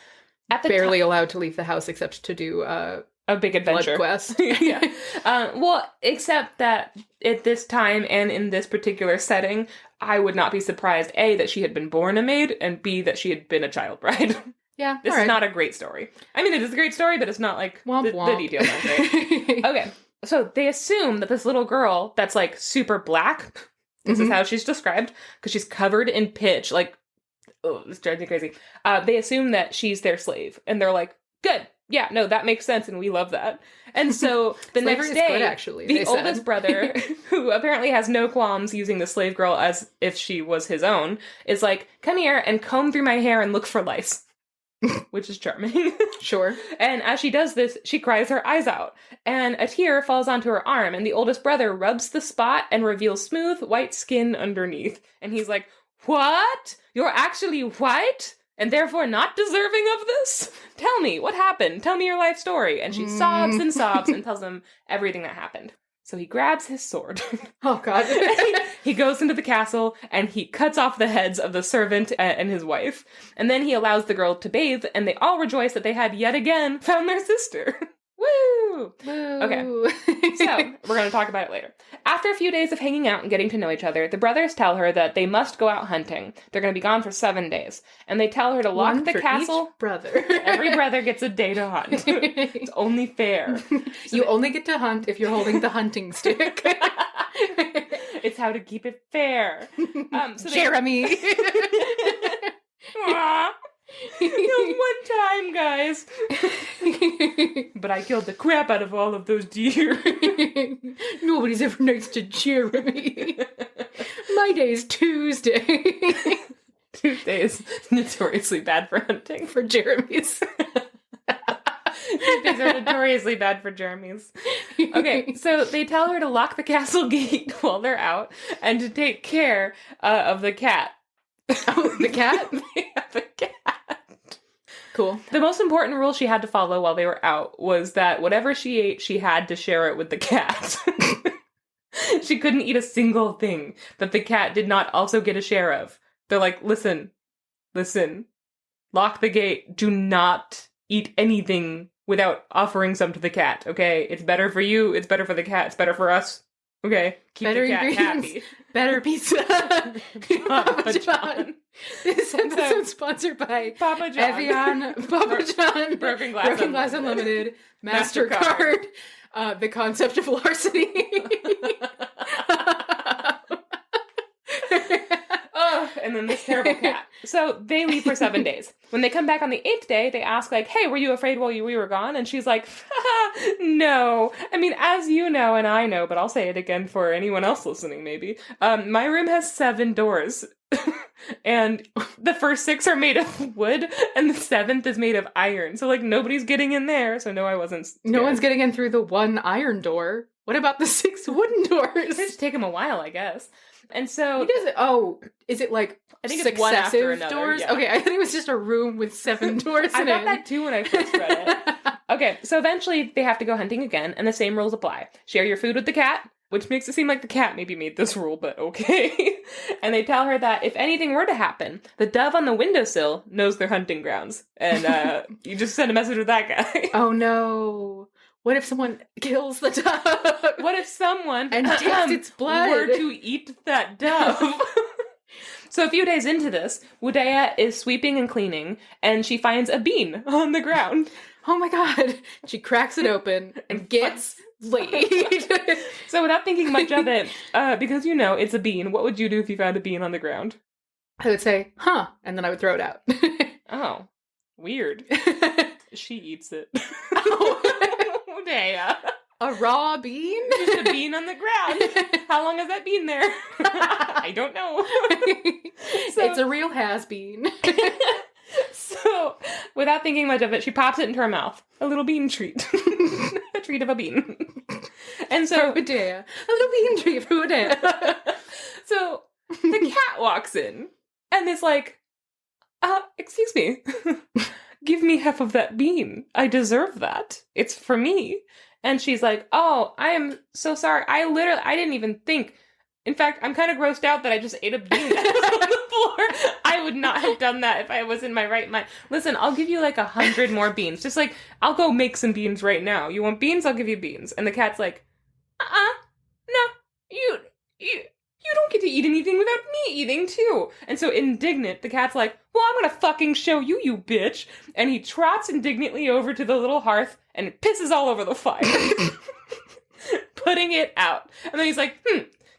S2: barely allowed to leave the house except to do a
S1: big adventure
S2: blood quest.
S1: Yeah. Well, except that at this time and in this particular setting, I would not be surprised, A, that she had been born a maid, and B, that she had been a child bride.
S2: Yeah,
S1: This is not a great story. I mean, it is a great story, but it's not like
S2: Womp
S1: the
S2: womp.
S1: details aren't great. Okay, so they assume that this little girl that's like super black, this is how she's described, because she's covered in pitch, like, oh, this drives me crazy. They assume that she's their slave, and they're like, good. Yeah, no, that makes sense, and we love that. And so the next day,
S2: good, actually,
S1: the oldest brother, who apparently has no qualms using the slave girl as if she was his own, is like, come here and comb through my hair and look for lice. Which is charming.
S2: Sure.
S1: And as she does this, she cries her eyes out. And a tear falls onto her arm, and the oldest brother rubs the spot and reveals smooth, white skin underneath. And he's like, what? You're actually white? And therefore not deserving of this? Tell me, what happened? Tell me your life story. And she sobs and sobs and tells him everything that happened. So he grabs his sword.
S2: Oh, God.
S1: He goes into the castle and he cuts off the heads of the servant and his wife. And then he allows the girl to bathe, and they all rejoice that they had yet again found their sister. Woo! Okay, so we're going to talk about it later. After a few days of hanging out and getting to know each other, the brothers tell her that they must go out hunting. They're going to be gone for 7 days. And they tell her to lock the castle.
S2: Each brother.
S1: Every brother gets a day to hunt. It's only fair.
S2: So you only get to hunt if you're holding the hunting stick.
S1: It's how to keep it fair. So
S2: Jeremy.
S1: One time, guys. But I killed the crap out of all of those deer.
S2: Nobody's ever nice to Jeremy. My day's Tuesday.
S1: Tuesday is notoriously bad for hunting.
S2: For Jeremy's.
S1: Tuesdays are notoriously bad for Jeremy's. Okay, so they tell her to lock the castle gate while they're out and to take care of the cat.
S2: Oh, the cat?
S1: Yeah, the cat.
S2: Cool.
S1: The most important rule she had to follow while they were out was that whatever she ate, she had to share it with the cat. She couldn't eat a single thing that the cat did not also get a share of. They're like, listen, lock the gate. Do not eat anything without offering some to the cat, okay? It's better for you, it's better for the cat, it's better for us. Okay, keep
S2: better
S1: the cat happy.
S2: Better pizza.
S1: Papa John.
S2: This episode's sponsored by
S1: Papa John.
S2: Evian, Papa John,
S1: Broken Glass
S2: Unlimited, MasterCard, the concept of larceny.
S1: Oh, and then this terrible cat. So they leave for 7 days. When they come back on the 8th day, they ask, like, hey, were you afraid while we were gone? And she's like, no. I mean, as you know, and I know, but I'll say it again for anyone else listening, maybe. My room has 7 doors. And the first 6 are made of wood, and the 7th is made of iron. So, like, nobody's getting in there. So, no, I wasn't scared.
S2: No one's getting in through the 1 iron door. What about the 6 wooden doors?
S1: It's just take him a while, I guess. And so...
S2: He does it. Oh, is it like
S1: I think it's one after another,
S2: doors?
S1: yeah.
S2: Okay, I thought it was just a room with 7 doors
S1: I
S2: in
S1: thought
S2: it.
S1: that too when I first read it. Okay, so eventually they have to go hunting again, and the same rules apply. Share your food with the cat, which makes it seem like the cat maybe made this rule, but okay. And they tell her that if anything were to happen, the dove on the windowsill knows their hunting grounds. And you just send a message with that guy.
S2: Oh no. What if someone kills the dove?
S1: What if someone
S2: and takes its blood
S1: were to eat that dove? So a few days into this, Wudaya is sweeping and cleaning, and she finds a bean on the ground.
S2: Oh my god. She cracks it open and gets laid.
S1: So without thinking much of it, because you know it's a bean, what would you do if you found a bean on the ground?
S2: I would say, huh, and then I would throw it out.
S1: Oh, weird. She eats it.
S2: Oh.
S1: Wudaya.
S2: A raw bean?
S1: Just a bean on the ground. How long has that been there? I don't know.
S2: It's a real has-been.
S1: So, without thinking much of it, she pops it into her mouth. A little bean treat. A treat of a bean. And so...
S2: For a day. A little bean treat for a day.
S1: So, the cat walks in and is like, excuse me. Give me half of that bean. I deserve that. It's for me. And she's like, oh, I am so sorry. I didn't even think. In fact, I'm kind of grossed out that I just ate a bean that was on the floor. I would not have done that if I was in my right mind. Listen, I'll give you like 100 more beans. Just like, I'll go make some beans right now. You want beans? I'll give you beans. And the cat's like, no, you don't get to eat anything without me eating too. And so indignant, the cat's like, well, I'm gonna fucking show you, you bitch. And he trots indignantly over to the little hearth and pisses all over the fire. Putting it out. And then he's like,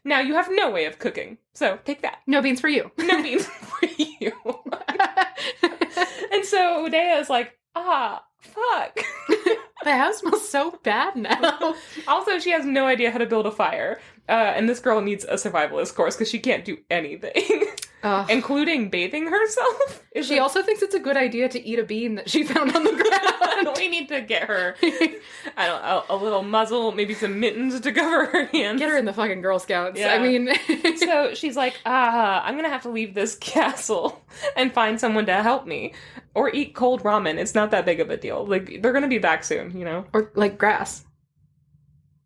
S1: now you have no way of cooking. So take that.
S2: No beans for you.
S1: No beans for you. And so Udaya is like, fuck.
S2: The house smells so bad now.
S1: Also, she has no idea how to build a fire. And this girl needs a survivalist course because she can't do anything. Including bathing herself.
S2: She also thinks it's a good idea to eat a bean that she found on the ground.
S1: We need to get her, a little muzzle, maybe some mittens to cover her hands.
S2: Get her in the fucking Girl Scouts.
S1: Yeah.
S2: I mean...
S1: So she's like, I'm gonna have to leave this castle and find someone to help me. Or eat cold ramen. It's not that big of a deal. Like, they're gonna be back soon, you know?
S2: Or, like, grass.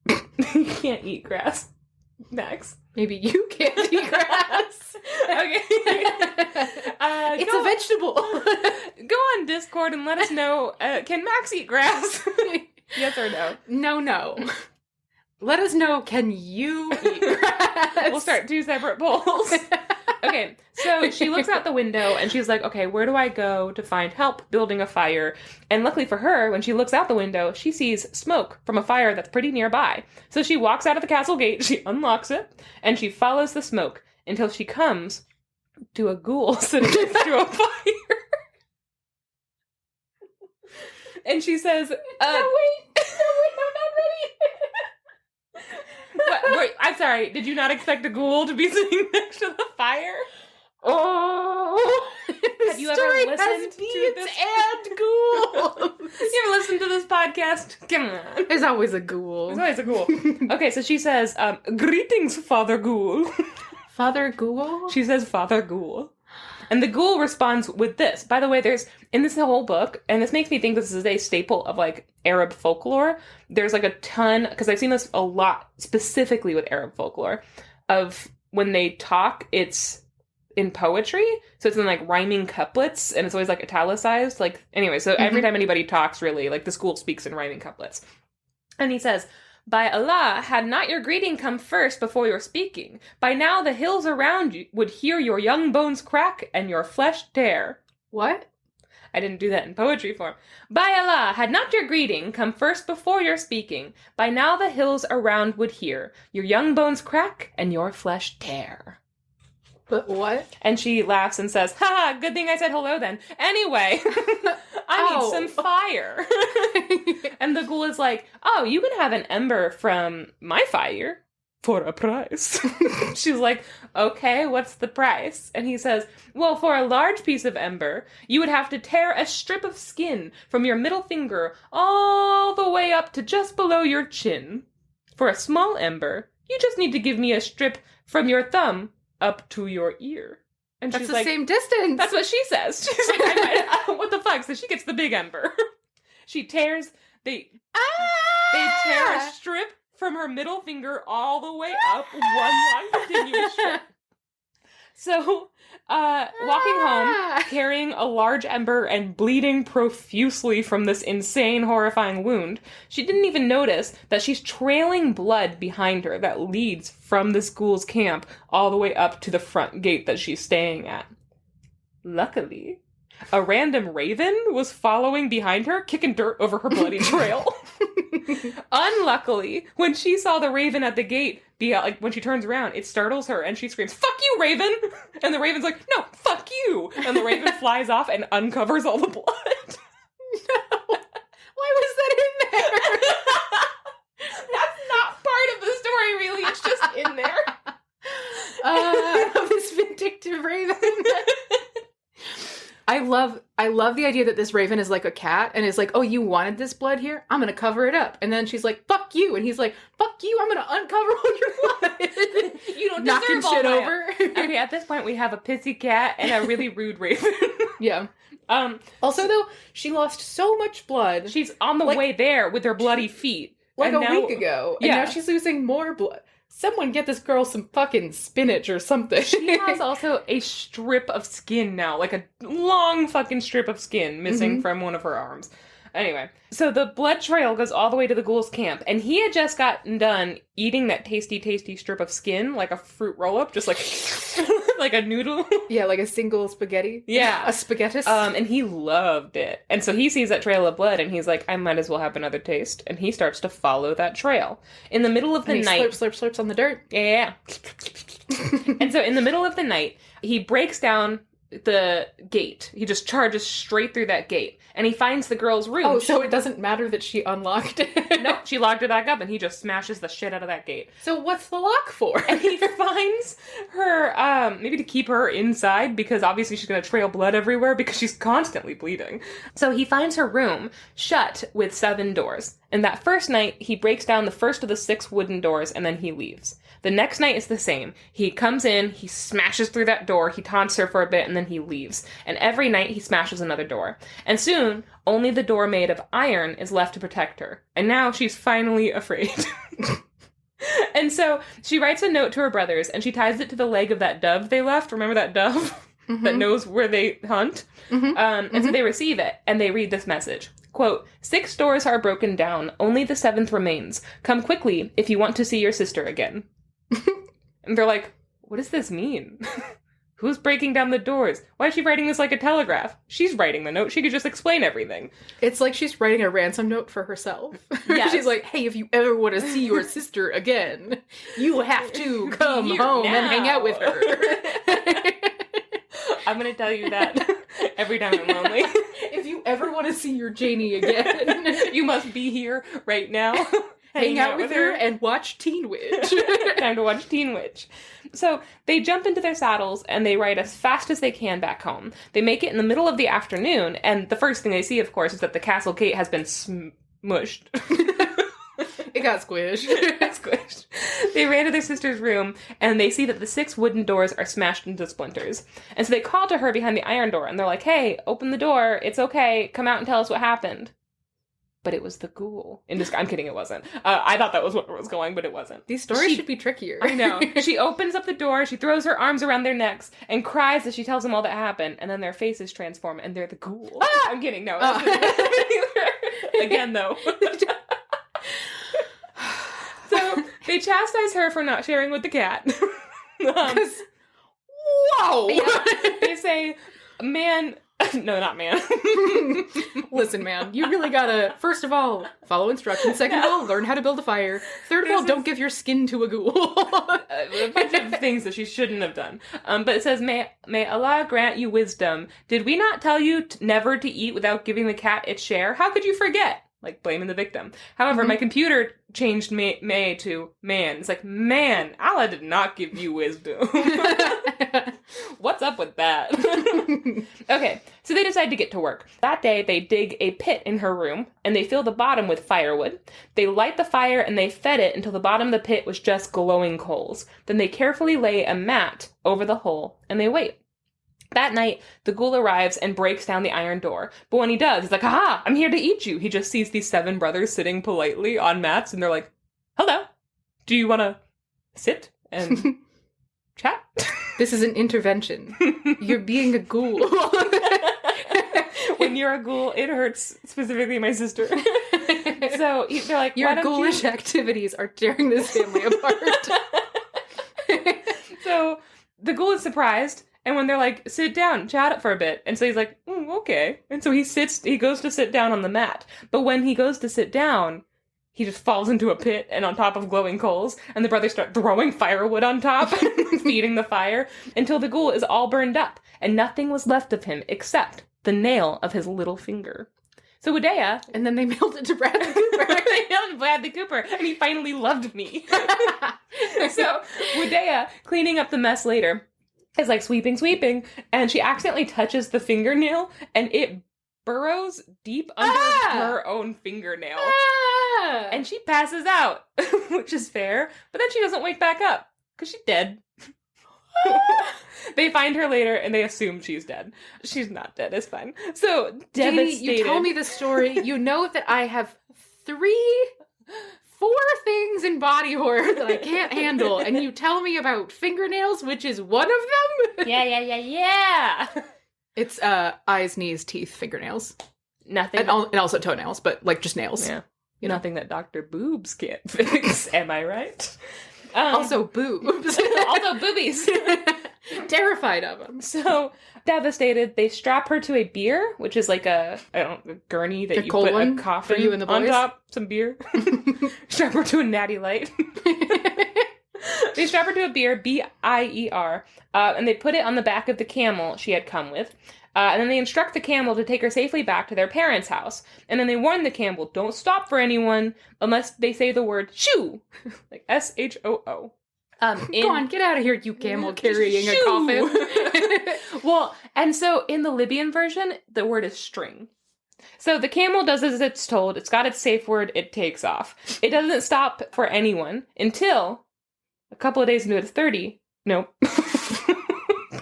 S1: You can't eat grass, Max.
S2: Maybe you can't eat grass.
S1: Okay.
S2: It's a vegetable.
S1: Go on Discord and let us know, can Max eat grass? Yes or no?
S2: No. Let us know, can you eat grass?
S1: We'll start 2 separate polls. Okay, so she looks out the window and she's like, okay, where do I go to find help building a fire? And luckily for her, when she looks out the window, she sees smoke from a fire that's pretty nearby. So she walks out of the castle gate, she unlocks it, and she follows the smoke until she comes to a ghoul sitting next to a fire. And she says,
S2: No, wait, I'm not ready.
S1: Wait, I'm sorry, did you not expect a ghoul to be sitting next to the fire?
S2: Oh,
S1: Have you ever listened to this?
S2: And ghouls.
S1: You ever listened to this podcast? Come on.
S2: There's always a ghoul.
S1: There's always a ghoul. Okay, so she says, greetings, Father Ghoul.
S2: Father Ghoul?
S1: She says, Father Ghoul. And the ghoul responds with this. By the way, there's, in this whole book, and this makes me think this is a staple of, like, Arab folklore, there's, like, a ton, because I've seen this a lot, specifically with Arab folklore, of when they talk, it's in poetry, so it's in, like, rhyming couplets, and it's always, like, italicized, like, anyway, so every time anybody talks, really, like, the ghoul speaks in rhyming couplets. And he says, by Allah, had not your greeting come first before your speaking, by now the hills around you would hear your young bones crack and your flesh tear.
S2: What?
S1: I didn't do that in poetry form. By Allah, had not your greeting come first before your speaking, by now the hills around would hear your young bones crack and your flesh tear.
S2: But what?
S1: And she laughs and says, haha, good thing I said hello then. Anyway, I need some fire. And the ghoul is like, oh, you can have an ember from my fire for a price. She's like, okay, what's the price? And he says, well, for a large piece of ember, you would have to tear a strip of skin from your middle finger all the way up to just below your chin. For a small ember, you just need to give me a strip from your thumb up to your ear. And
S2: that's
S1: she's
S2: the
S1: like,
S2: same distance.
S1: That's what she says. She's like, what the fuck? So she gets the big ember. She tears, they tear a strip from her middle finger all the way up, one long continuous strip. So, walking home, carrying a large ember and bleeding profusely from this insane, horrifying wound, she didn't even notice that she's trailing blood behind her that leads from the school's camp all the way up to the front gate that she's staying at. Luckily, a random raven was following behind her, kicking dirt over her bloody trail. Unluckily, when she saw the raven at the gate, when she turns around, it startles her and she screams, "Fuck you, raven!" And the raven's like, "No, fuck you!" And the raven flies off and uncovers all the blood.
S2: No. Why was that in there? I love the idea that this raven is like a cat and is like, oh, you wanted this blood here? I'm gonna cover it up. And then she's like, fuck you. And he's like, fuck you, I'm gonna uncover all your blood.
S1: You don't
S2: knocking
S1: deserve all
S2: shit
S1: my-
S2: over.
S1: Okay, at this point we have a pissy cat and a really rude raven.
S2: Yeah. Also, though, she lost so much blood.
S1: She's on the way there with her bloody feet.
S2: Like
S1: and
S2: a
S1: now-
S2: week ago. And
S1: Yeah.
S2: now she's losing more blood. Someone get this girl some fucking spinach or something.
S1: She has also a strip of skin now, like a long fucking strip of skin missing from one of her arms. Anyway, so the blood trail goes all the way to the ghoul's camp, and he had just gotten done eating that tasty, tasty strip of skin, like a fruit roll-up, just like like a noodle.
S2: Yeah, like a single spaghetti.
S1: Yeah.
S2: A spaghettis.
S1: And he loved it. And so he sees that trail of blood, and he's like, I might as well have another taste. And he starts to follow that trail. In the middle of the
S2: and he
S1: night...
S2: slurps on the dirt.
S1: Yeah. And so in the middle of the night, he breaks down the gate. He just charges straight through that gate. And he finds the girl's room.
S2: Oh, so it doesn't matter that she unlocked it?
S1: Nope, she locked it back up, and he just smashes the shit out of that gate.
S2: So what's the lock for?
S1: And he finds her, maybe to keep her inside, because obviously she's gonna trail blood everywhere, because she's constantly bleeding. So he finds her room shut with 7 doors. And that first night, he breaks down the first of the 6 wooden doors, and then he leaves. The next night is the same. He comes in, he smashes through that door, he taunts her for a bit, and then he leaves. And every night he smashes another door. And soon, only the door made of iron is left to protect her. And now she's finally afraid. And so she writes a note to her brothers, and she ties it to the leg of that dove they left. Remember that dove that knows where they hunt? And so they receive it, and they read this message. Quote, 6 doors are broken down, only the 7th remains. Come quickly if you want to see your sister again. And they're like, what does this mean? Who's breaking down the doors? Why is she writing this like a telegraph? She's writing the note. She could just explain everything.
S2: It's like she's writing a ransom note for herself.
S1: Yes.
S2: She's like, hey, if you ever want to see your sister again, you have to come
S1: Here
S2: home and
S1: now."
S2: hang out with her.
S1: I'm going to tell you that every time I'm lonely.
S2: If you ever want to see your Janey again,
S1: You must be here right now.
S2: hang out with her and watch Teen Witch.
S1: Time to watch Teen Witch. So they jump into their saddles and they ride as fast as they can back home. They make it in the middle of the afternoon, and the first thing they see, of course, is that the castle gate has been smushed.
S2: It got squished.
S1: Squished. They ran to their sister's room, and they see that the 6 wooden doors are smashed into splinters. And so they call to her behind the iron door, and they're like, hey, open the door. It's okay. Come out and tell us what happened. But it was the ghoul. I'm kidding, it wasn't. I thought that was where it was going, but it wasn't.
S2: These stories should be trickier.
S1: I know. She opens up the door, she throws her arms around their necks, and cries as she tells them all that happened, and then their faces transform, and they're the ghoul. Ah! I'm kidding, no. Again, though. So, they chastise her for not sharing with the cat.
S2: Whoa!
S1: Yeah, they say, man... No, not man.
S2: Listen, man, you really gotta, first of all, follow instructions. Second of all, learn how to build a fire. Third of all, don't give your skin to a ghoul.
S1: A bunch of things that she shouldn't have done. But it says, may Allah grant you wisdom. Did we not tell you never to eat without giving the cat its share? How could you forget? Like, blaming the victim. However, my computer changed may to man. It's like, man, Allah did not give you wisdom. What's up with that? Okay, so they decide to get to work. That day, they dig a pit in her room, and they fill the bottom with firewood. They light the fire, and they fed it until the bottom of the pit was just glowing coals. Then they carefully lay a mat over the hole, and they wait. That night, the ghoul arrives and breaks down the iron door. But when he does, he's like, aha, I'm here to eat you. He just sees these 7 brothers sitting politely on mats, and they're like, hello, do you want to sit and chat?
S2: This is an intervention. You're being a ghoul.
S1: When you're a ghoul, it hurts, specifically my sister. So they're like,
S2: your ghoulish activities are tearing this family apart.
S1: So the ghoul is surprised. And when they're like, sit down, chat it for a bit. And so he's like, okay. And so he goes to sit down on the mat. But when he goes to sit down, he just falls into a pit and on top of glowing coals. And the brothers start throwing firewood on top, feeding the fire, until the ghoul is all burned up. And nothing was left of him except the nail of his little finger. So Woodea...
S2: And then they mailed it to Bradley Cooper.
S1: They mailed it to Bradley Cooper, and he finally loved me. So Woodea, cleaning up the mess later... is like sweeping, and she accidentally touches the fingernail, and it burrows deep under her own fingernail. And she passes out, which is fair, but then she doesn't wake back up, because she's dead. They find her later, and they assume she's dead. She's not dead, it's fine. So, devastated.
S2: Janey, you told me this story. You know that I have 4 things in body horror that I can't handle, and you tell me about fingernails, which is one of them?
S1: Yeah.
S2: It's eyes, knees, teeth, fingernails.
S1: Nothing.
S2: And also toenails, but like just nails.
S1: Yeah.
S2: You know?
S1: Nothing that Dr. Boobs can't fix, am I right?
S2: Also boobs.
S1: Also boobies.
S2: Terrified of them.
S1: So, devastated, they strap her to a beer, which is like a gurney that
S2: A
S1: you
S2: cold
S1: put
S2: one
S1: a coffin
S2: for you and the
S1: on
S2: boys?
S1: top, some beer. Strap her to a natty light. They strap her to a beer, B-I-E-R, and they put it on the back of the camel she had come with. And then they instruct the camel to take her safely back to their parents' house. And then they warn the camel, don't stop for anyone unless they say the word shoo. Like S-H-O-O.
S2: Go on, get out of here, you camel carrying a coffin.
S1: Well, and so in the Libyan version, the word is string. So the camel does as it's told. It's got its safe word. It takes off. It doesn't stop for anyone until a couple of days into its 30. Nope. A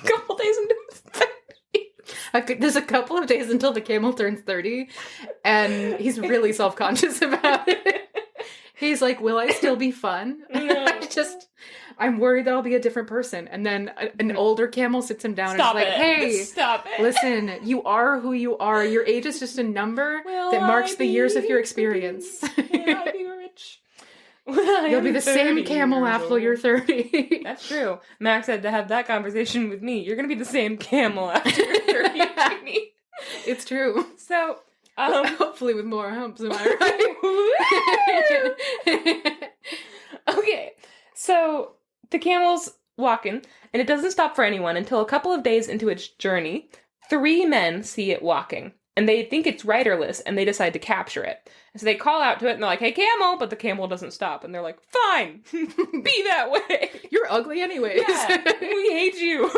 S1: couple days into its 30.
S2: There's a couple of days until the camel turns 30, and he's really self-conscious about it. He's like, will I still be fun?
S1: No.
S2: I'm worried that I'll be a different person. And then an older camel sits him down
S1: Stop
S2: and is like, hey,
S1: stop it.
S2: Listen, you are who you are. Your age is just a number that marks the years of your experience.
S1: Will I be rich?
S2: You'll be the same camel after you're 30.
S1: That's true. Max had to have that conversation with me. You're going to be the same camel after you're 30, Janey.
S2: It's true.
S1: So,
S2: hopefully with more humps, am I right?
S1: Okay, so the camel's walking, and it doesn't stop for anyone until a couple of days into its journey. 3 men see it walking, and they think it's riderless, and they decide to capture it. And so they call out to it, and they're like, hey, camel! But the camel doesn't stop, and they're like, fine! Be that way!
S2: You're ugly anyways.
S1: Yeah, we hate you!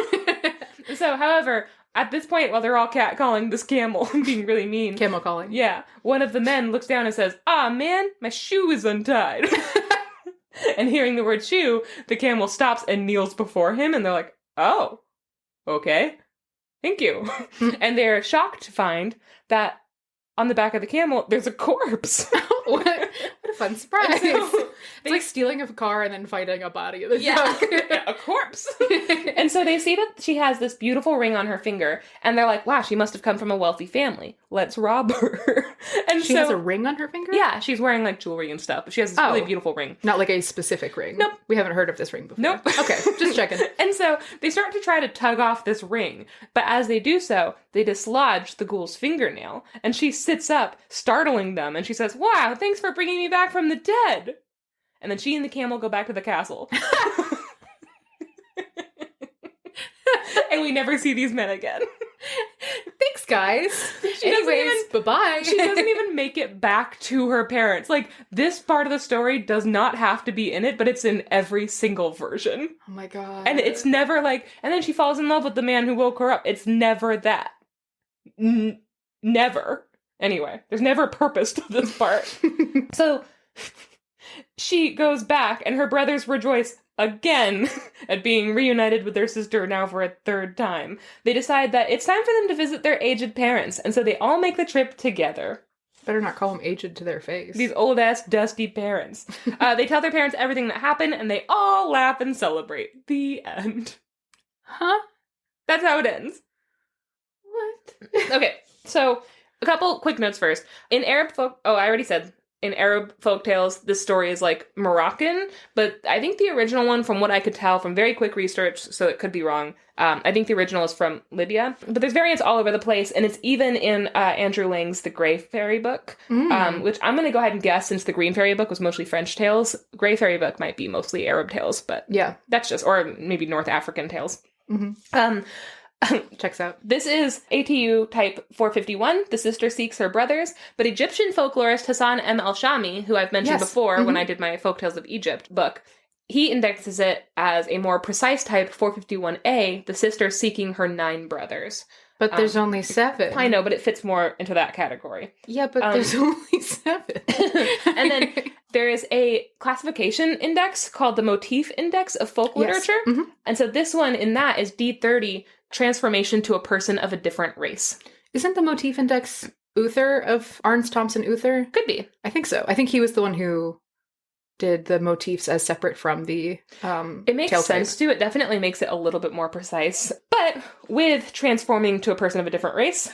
S1: So, however, at this point, while they're all catcalling this camel and being really mean...
S2: Camel calling.
S1: Yeah, one of the men looks down and says, ah, man, my shoe is untied. And hearing the word shoe, the camel stops and kneels before him, and they're like, oh, okay, thank you. And they're shocked to find that on the back of the camel, there's a corpse.
S2: What a fun surprise. It's like stealing a car and then finding a body in the trunk.
S1: A corpse. And so they see that she has this beautiful ring on her finger, and they're like, wow, she must have come from a wealthy family. Let's rob her. And
S2: she has a ring on her finger?
S1: Yeah, she's wearing like jewelry and stuff, but she has this really beautiful ring.
S2: Not like a specific ring.
S1: Nope.
S2: We haven't heard of this ring before.
S1: Nope.
S2: Okay, just checking.
S1: And so they start to try to tug off this ring, but as they do so, they dislodge the ghoul's fingernail, and she sits up, startling them, and she says, wow, thanks for bringing me back from the dead. And then she and the camel go back to the castle. And we never see these men again.
S2: Thanks, guys. Anyways, bye-bye.
S1: She doesn't even make it back to her parents. Like, this part of the story does not have to be in it, but it's in every single version.
S2: Oh my god.
S1: And it's never like, and then she falls in love with the man who woke her up. It's never that. Never. Anyway, there's never a purpose to this part. So... she goes back, and her brothers rejoice again at being reunited with their sister now for a 3rd time. They decide that it's time for them to visit their aged parents, and so they all make the trip together.
S2: Better not call them aged to their face.
S1: These old-ass, dusty parents. They tell their parents everything that happened, and they all laugh and celebrate. The end.
S2: Huh?
S1: That's how it ends.
S2: What?
S1: Okay, so a couple quick notes first. In Arab folktales, this story is like Moroccan, but I think the original one, from what I could tell from very quick research, so it could be wrong, I think the original is from Libya. But there's variants all over the place, and it's even in Andrew Lang's The Grey Fairy book, which I'm going to go ahead and guess, since the Green Fairy book was mostly French tales, Grey Fairy book might be mostly Arab tales, but
S2: yeah,
S1: that's just, or maybe North African tales.
S2: Mm-hmm. Checks out.
S1: This is ATU type 451. The sister seeks her brothers, but Egyptian folklorist Hassan M. al-Shami, who I've mentioned before when I did my Folktales of Egypt book, he indexes it as a more precise type, 451A, the sister seeking her 9 brothers.
S2: But there's only 7.
S1: I know, but it fits more into that category.
S2: Yeah, but there's only 7.
S1: And then there is a classification index called the Motif Index of Folk Literature. Mm-hmm. And so this one in that is D30, transformation to a person of a different race.
S2: Isn't the Motif Index Uther of Arns Thompson Uther?
S1: Could be.
S2: I think so. I think he was the one who did the motifs as separate from the
S1: it makes sense too. It definitely makes it a little bit more precise. But with transforming to a person of a different race,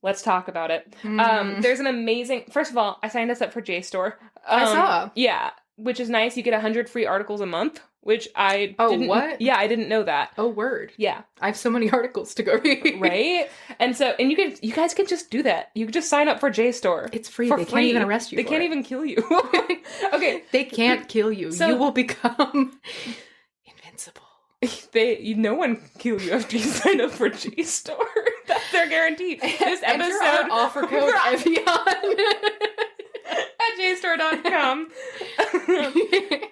S1: let's talk about it. There's an amazing... First of all, I signed us up for JSTOR.
S2: I saw.
S1: Yeah, which is nice. You get 100 free articles a month, which I didn't...
S2: What?
S1: Yeah, I didn't know that.
S2: Oh, word.
S1: Yeah.
S2: I have so many articles to go read.
S1: Right? And you guys can just do that. You can just sign up for JSTOR.
S2: It's free. They can't even arrest you.
S1: They can't even kill you. Okay.
S2: They can't kill you.
S1: So,
S2: you will become invincible.
S1: No one can kill you after you sign up for JSTOR. That's their guarantee. This episode...
S2: Enter our offer code Evian
S1: at jstore.com.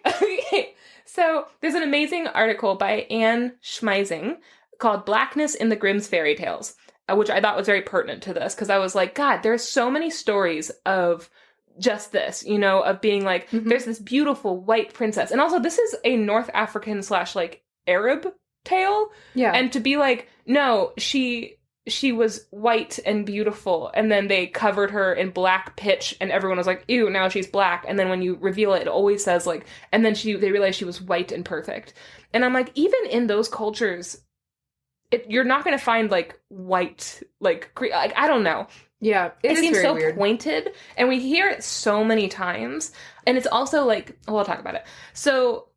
S1: Okay. So there's an amazing article by Anne Schmeising called Blackness in the Grimm's Fairy Tales, which I thought was very pertinent to this, because I was like, God, there's so many stories of just this, of being like, there's this beautiful white princess. And also, this is a North African / like Arab tale. Yeah. And to be like, no, she was white and beautiful, and then they covered her in black pitch, and everyone was like, ew, now she's black. And then when you reveal it, it always says like, and then they realized she was white and perfect. And I'm like, even in those cultures, you're not going to find like white, like I don't know.
S2: Yeah,
S1: it seems so
S2: weird.
S1: Pointed, and we hear it so many times. And it's also like, I'll talk about it. So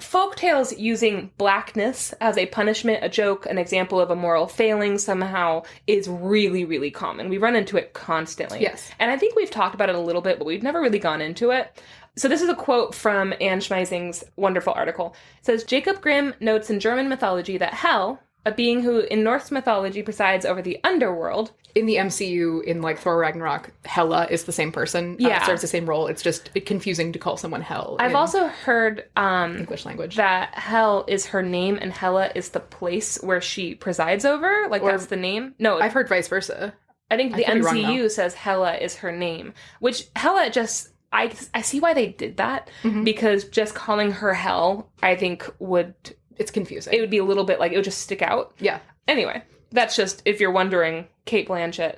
S1: folktales using blackness as a punishment, a joke, an example of a moral failing somehow is really, really common. We run into it constantly.
S2: Yes.
S1: And I think we've talked about it a little bit, but we've never really gone into it. So this is a quote from Anne Schmeising's wonderful article. It says, Jacob Grimm notes in German mythology that Hel, a being who in Norse mythology presides over the underworld.
S2: In the MCU, in like Thor Ragnarok, Hela is the same person.
S1: Yeah.
S2: Serves the same role. It's just confusing to call someone Hel.
S1: I've also heard
S2: English language
S1: that Hel is her name and Hela is the place where she presides over. Like, that's the name. No,
S2: I've heard vice versa.
S1: I think the MCU says Hela is her name, which Hela just... I see why they did that, because just calling her Hel, I think would...
S2: It's confusing.
S1: It would be a little bit like, it would just stick out.
S2: Yeah.
S1: Anyway, that's just, if you're wondering, Cate Blanchett,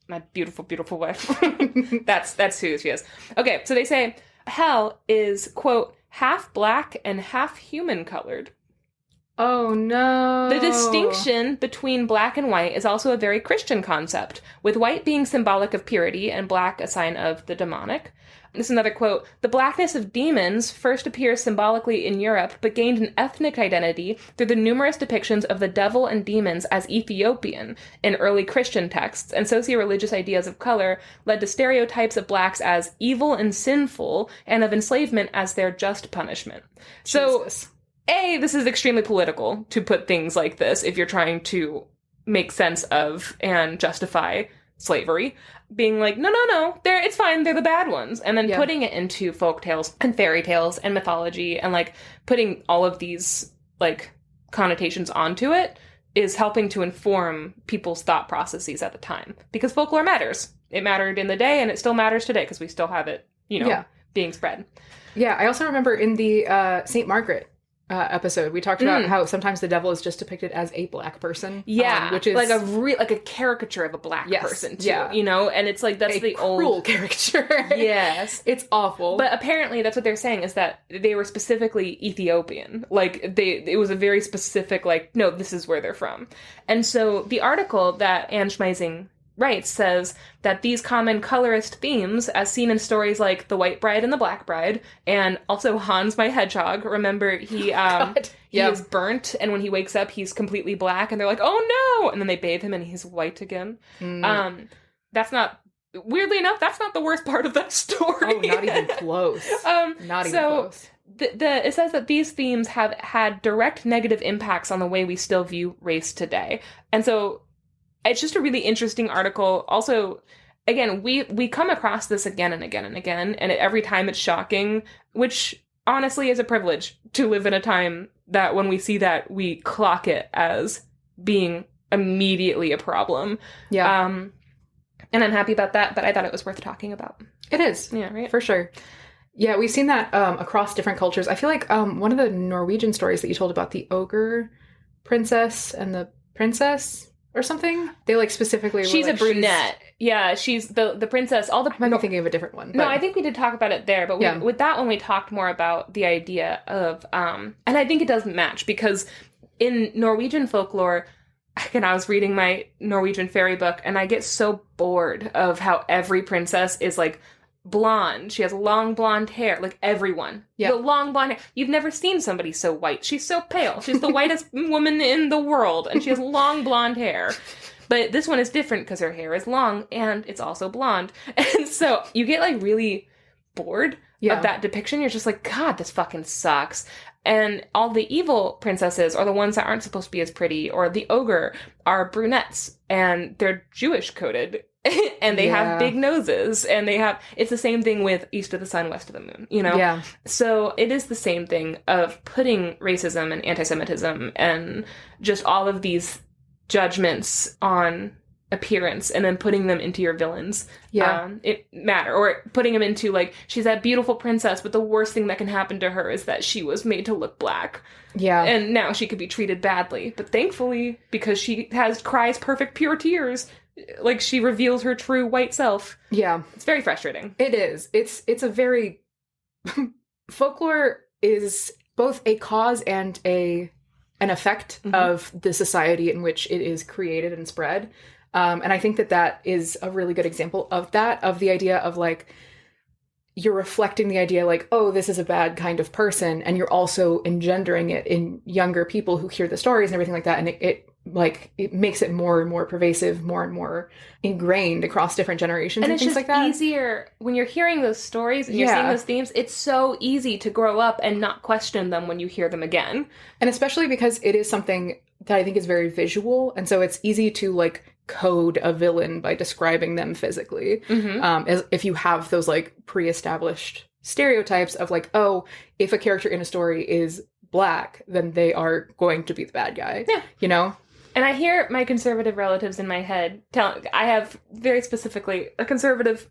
S1: my beautiful, beautiful wife. That's who she is. Okay, so they say, Hel is, quote, half black and half human colored.
S2: Oh, no.
S1: The distinction between black and white is also a very Christian concept, with white being symbolic of purity and black a sign of the demonic. This is another quote. The blackness of demons first appears symbolically in Europe, but gained an ethnic identity through the numerous depictions of the devil and demons as Ethiopian in early Christian texts, and socio-religious ideas of color led to stereotypes of blacks as evil and sinful, and of enslavement as their just punishment.
S2: Jesus.
S1: So, this is extremely political to put things like this if you're trying to make sense of and justify slavery. Being like, no, it's fine, they're the bad ones. And then putting it into folktales and fairy tales and mythology and, like, putting all of these, like, connotations onto it is helping to inform people's thought processes at the time. Because folklore matters. It mattered in the day, and it still matters today, because we still have it, being spread.
S2: Yeah, I also remember in the St. Margaret episode, we talked about how sometimes the devil is just depicted as a black person.
S1: Yeah,
S2: which is
S1: like a caricature of a black person too.
S2: Yeah.
S1: And it's like that's the
S2: cruel
S1: old
S2: caricature.
S1: Yes,
S2: it's awful.
S1: But apparently, that's what they're saying is that they were specifically Ethiopian. Like it was a very specific. Like, no, this is where they're from. And so the article that Anne Schmeising writes says that these common colorist themes, as seen in stories like The White Bride and the Black Bride, and also Hans my Hedgehog, remember he is burnt, and when he wakes up, he's completely black, and they're like, oh no! And then they bathe him, and he's white again. That's not... Weirdly enough, that's not the worst part of that story.
S2: Oh, not even close. Not even close.
S1: It says that these themes have had direct negative impacts on the way we still view race today. And so it's just a really interesting article. Also, again, we come across this again and again and again, and every time it's shocking, which honestly is a privilege to live in a time that when we see that, we clock it as being immediately a problem.
S2: Yeah.
S1: And I'm happy about that, but I thought it was worth talking about.
S2: It is.
S1: Yeah, right?
S2: For sure. Yeah, we've seen that across different cultures. I feel like one of the Norwegian stories that you told about the ogre princess and the princess or something, they like specifically were
S1: she's
S2: like,
S1: a brunette. Yeah, she's the princess. All the
S2: I might be thinking of a different one.
S1: No,
S2: but-
S1: I think we did talk about it there, but
S2: Yeah.
S1: with that one we talked more about the idea of and I think it does match because in Norwegian folklore, and I was reading my Norwegian fairy book and I get so bored of how every princess is like blonde. She has long blonde hair, like everyone.
S2: Yeah.
S1: The long blonde hair. You've never seen somebody so white. She's so pale. She's the whitest woman in the world, and she has long blonde hair. But this one is different because her hair is long and it's also blonde. And so you get like really bored of that depiction. You're just like, God, this fucking sucks. And all the evil princesses are the ones that aren't supposed to be as pretty, or the ogre are brunettes and they're Jewish coded. And they have big noses, and it's the same thing with East of the Sun, West of the Moon, you know?
S2: Yeah.
S1: So it is the same thing of putting racism and anti-Semitism and just all of these judgments on appearance and then putting them into your villains.
S2: Yeah.
S1: It matter. Or putting them into, like, she's that beautiful princess, but the worst thing that can happen to her is that she was made to look black.
S2: Yeah.
S1: And now she could be treated badly. But thankfully, because she cries perfect, pure tears, like, she reveals her true white self.
S2: Yeah.
S1: It's very frustrating.
S2: It is. It's a very... Folklore is both a cause and an effect of the society in which it is created and spread. And I think that is a really good example of that, of the idea of, like, you're reflecting the idea, like, oh, this is a bad kind of person, and you're also engendering it in younger people who hear the stories and everything like that, and it makes it more and more pervasive, more and more ingrained across different generations and
S1: it's
S2: things
S1: just
S2: like that.
S1: easier when you're hearing those stories and you're seeing those themes. It's so easy to grow up and not question them when you hear them again. And
S2: especially because it is something that I think is very visual, and so it's easy to, like, code a villain by describing them physically. As if you have those, like, pre-established stereotypes of, like, oh, if a character in a story is black, then they are going to be the bad guy. Yeah. You know?
S1: And I hear my conservative relatives in my head I have very specifically a conservative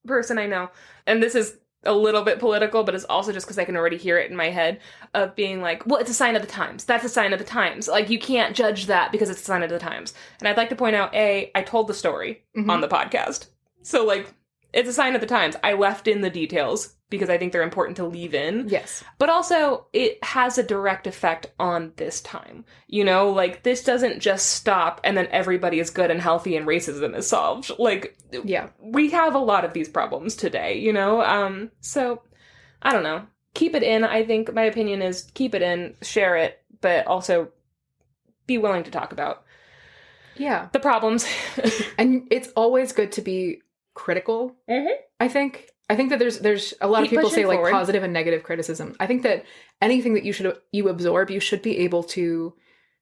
S1: person I know, and this is a little bit political, but it's also just because I can already hear it in my head, of being like, well, it's a sign of the times. That's a sign of the times. Like, you can't judge that because it's a sign of the times. And I'd like to point out, I told the story on the podcast. So, like, it's a sign of the times. I left in the details because I think they're important to leave in.
S2: Yes.
S1: But also, it has a direct effect on this time. You know, like, this doesn't just stop and then everybody is good and healthy and racism is solved. Like,
S2: yeah,
S1: we have a lot of these problems today, you know? So, I don't know. Keep it in. I think my opinion is keep it in, share it, but also be willing to talk about the problems.
S2: And it's always good to be critical, I think. I think that there's a lot of people say, like,
S1: forward.
S2: Positive and negative criticism. I think that anything that you absorb, you should be able to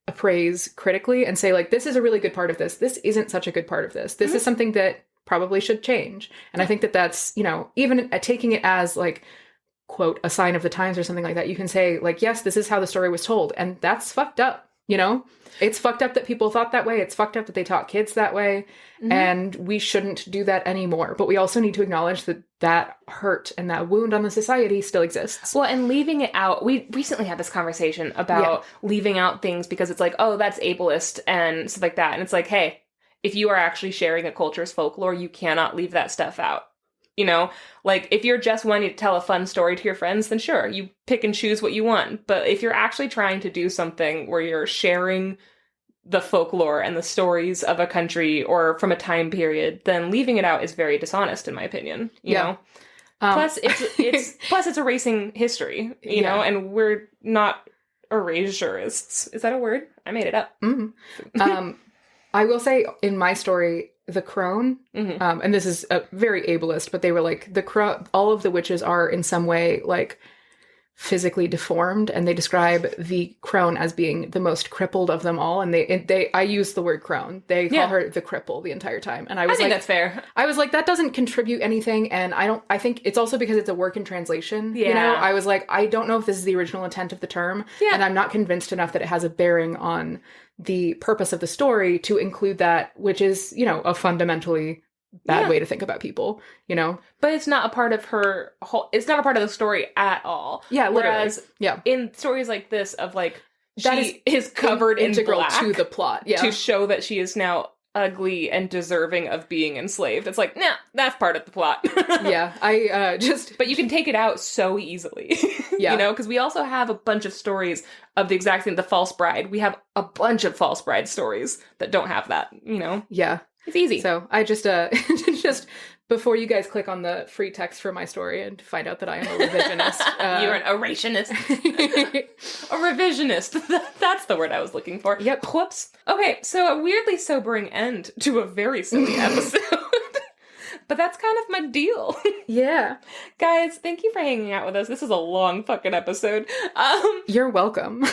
S2: appraise critically and say, like, this is a really good part of this. This isn't such a good part of this. This is something that probably should change. And I think that that's, you know, even taking it as, like, quote, a sign of the times or something like that, you can say, like, yes, this is how the story was told. And that's fucked up, you know? It's fucked up that people thought that way. It's fucked up that they taught kids that way. And we shouldn't do that anymore. But we also need to acknowledge that hurt and that wound on the society still exists.
S1: Well, and leaving it out, we recently had this conversation about leaving out things because it's like, oh, that's ableist and stuff like that. And it's like, hey, if you are actually sharing a culture's folklore, you cannot leave that stuff out. You know, like, if you're just wanting to tell a fun story to your friends, then sure, you pick and choose what you want. But if you're actually trying to do something where you're sharing the folklore and the stories of a country or from a time period, then leaving it out is very dishonest, in my opinion. You know, plus it's erasing history. You know, and we're not erasurists. Is that a word? I made it up.
S2: I will say, in my story, the crone, and this is very ableist, but they were like, all of the witches are in some way, like, physically deformed, and they describe the crone as being the most crippled of them all. And I use the word crone. They call her the cripple the entire time. And I think
S1: that's fair.
S2: I was like, that doesn't contribute anything. And I think it's also because it's a work in translation.
S1: Yeah.
S2: You know, I was like, I don't know if this is the original intent of the term.
S1: Yeah.
S2: And I'm not convinced enough that it has a bearing on the purpose of the story to include that, which is, you know, a fundamentally bad way to think about people, you know?
S1: But it's not a part of her whole, it's not a part of the story at all.
S2: Yeah, literally.
S1: Whereas in stories like this of like,
S2: that
S1: she is covered in
S2: integral
S1: black
S2: to the plot. Yeah.
S1: to show that she is now ugly and deserving of being enslaved. It's like, nah, that's part of the plot.
S2: Yeah, I
S1: But you can take it out so easily.
S2: Yeah.
S1: You know, because we also have a bunch of stories of the exact same, the false bride. We have a bunch of false bride stories that don't have that, you know?
S2: Yeah.
S1: It's easy.
S2: So I just before you guys click on the free text for my story and find out that I am a revisionist.
S1: You're an erationist. A revisionist. That's the word I was looking for.
S2: Yep.
S1: Whoops. Okay, so a weirdly sobering end to a very silly episode. But that's kind of my deal.
S2: Yeah.
S1: Guys, thank you for hanging out with us. This is a long fucking episode.
S2: You're welcome.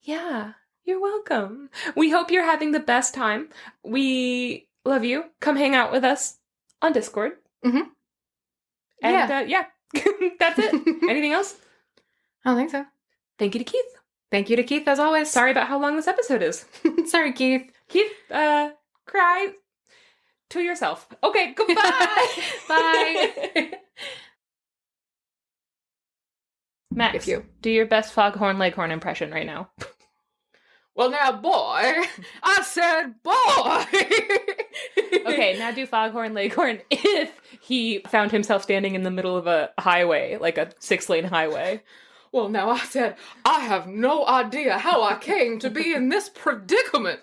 S1: Yeah, you're welcome. We hope you're having the best time. We love you. Come hang out with us on Discord.
S2: Mm-hmm.
S1: And that's it. Anything else?
S2: I don't think so.
S1: Thank you to Keith.
S2: Thank you to Keith, as always.
S1: Sorry about how long this episode is.
S2: Sorry, Keith.
S1: Keith, cry to yourself. Okay, goodbye.
S2: Bye.
S1: Max,
S2: If you
S1: do your best Foghorn Leghorn impression right now.
S2: Well, now, boy, I said boy.
S1: Okay, now do Foghorn Leghorn if he found himself standing in the middle of a highway, like a 6-lane highway.
S2: Well, now I said, I have no idea how I came to be in this predicament.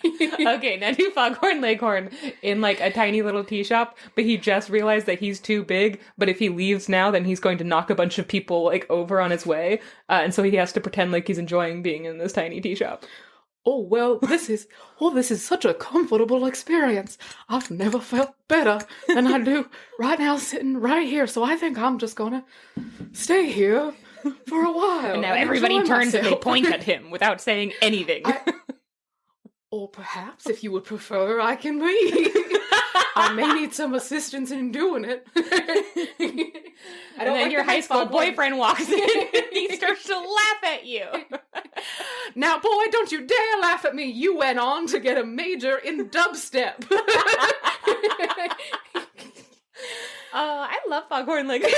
S1: Okay, now do Foghorn Leghorn in like a tiny little tea shop, but he just realized that he's too big, but if he leaves now, then he's going to knock a bunch of people like over on his way, and so he has to pretend like he's enjoying being in this tiny tea shop.
S2: Oh, well, this is such a comfortable experience. I've never felt better than I do right now sitting right here. So I think I'm just gonna stay here for a while.
S1: And now everybody turns and they
S2: myself.
S1: point at him without saying anything.
S2: Or perhaps, if you would prefer, I can leave. I may need some assistance in doing it.
S1: And then your high school boyfriend walks in and he starts to laugh at you.
S2: Now, boy, don't you dare laugh at me. You went on to get a major in dubstep.
S1: I love Foghorn Leghorn.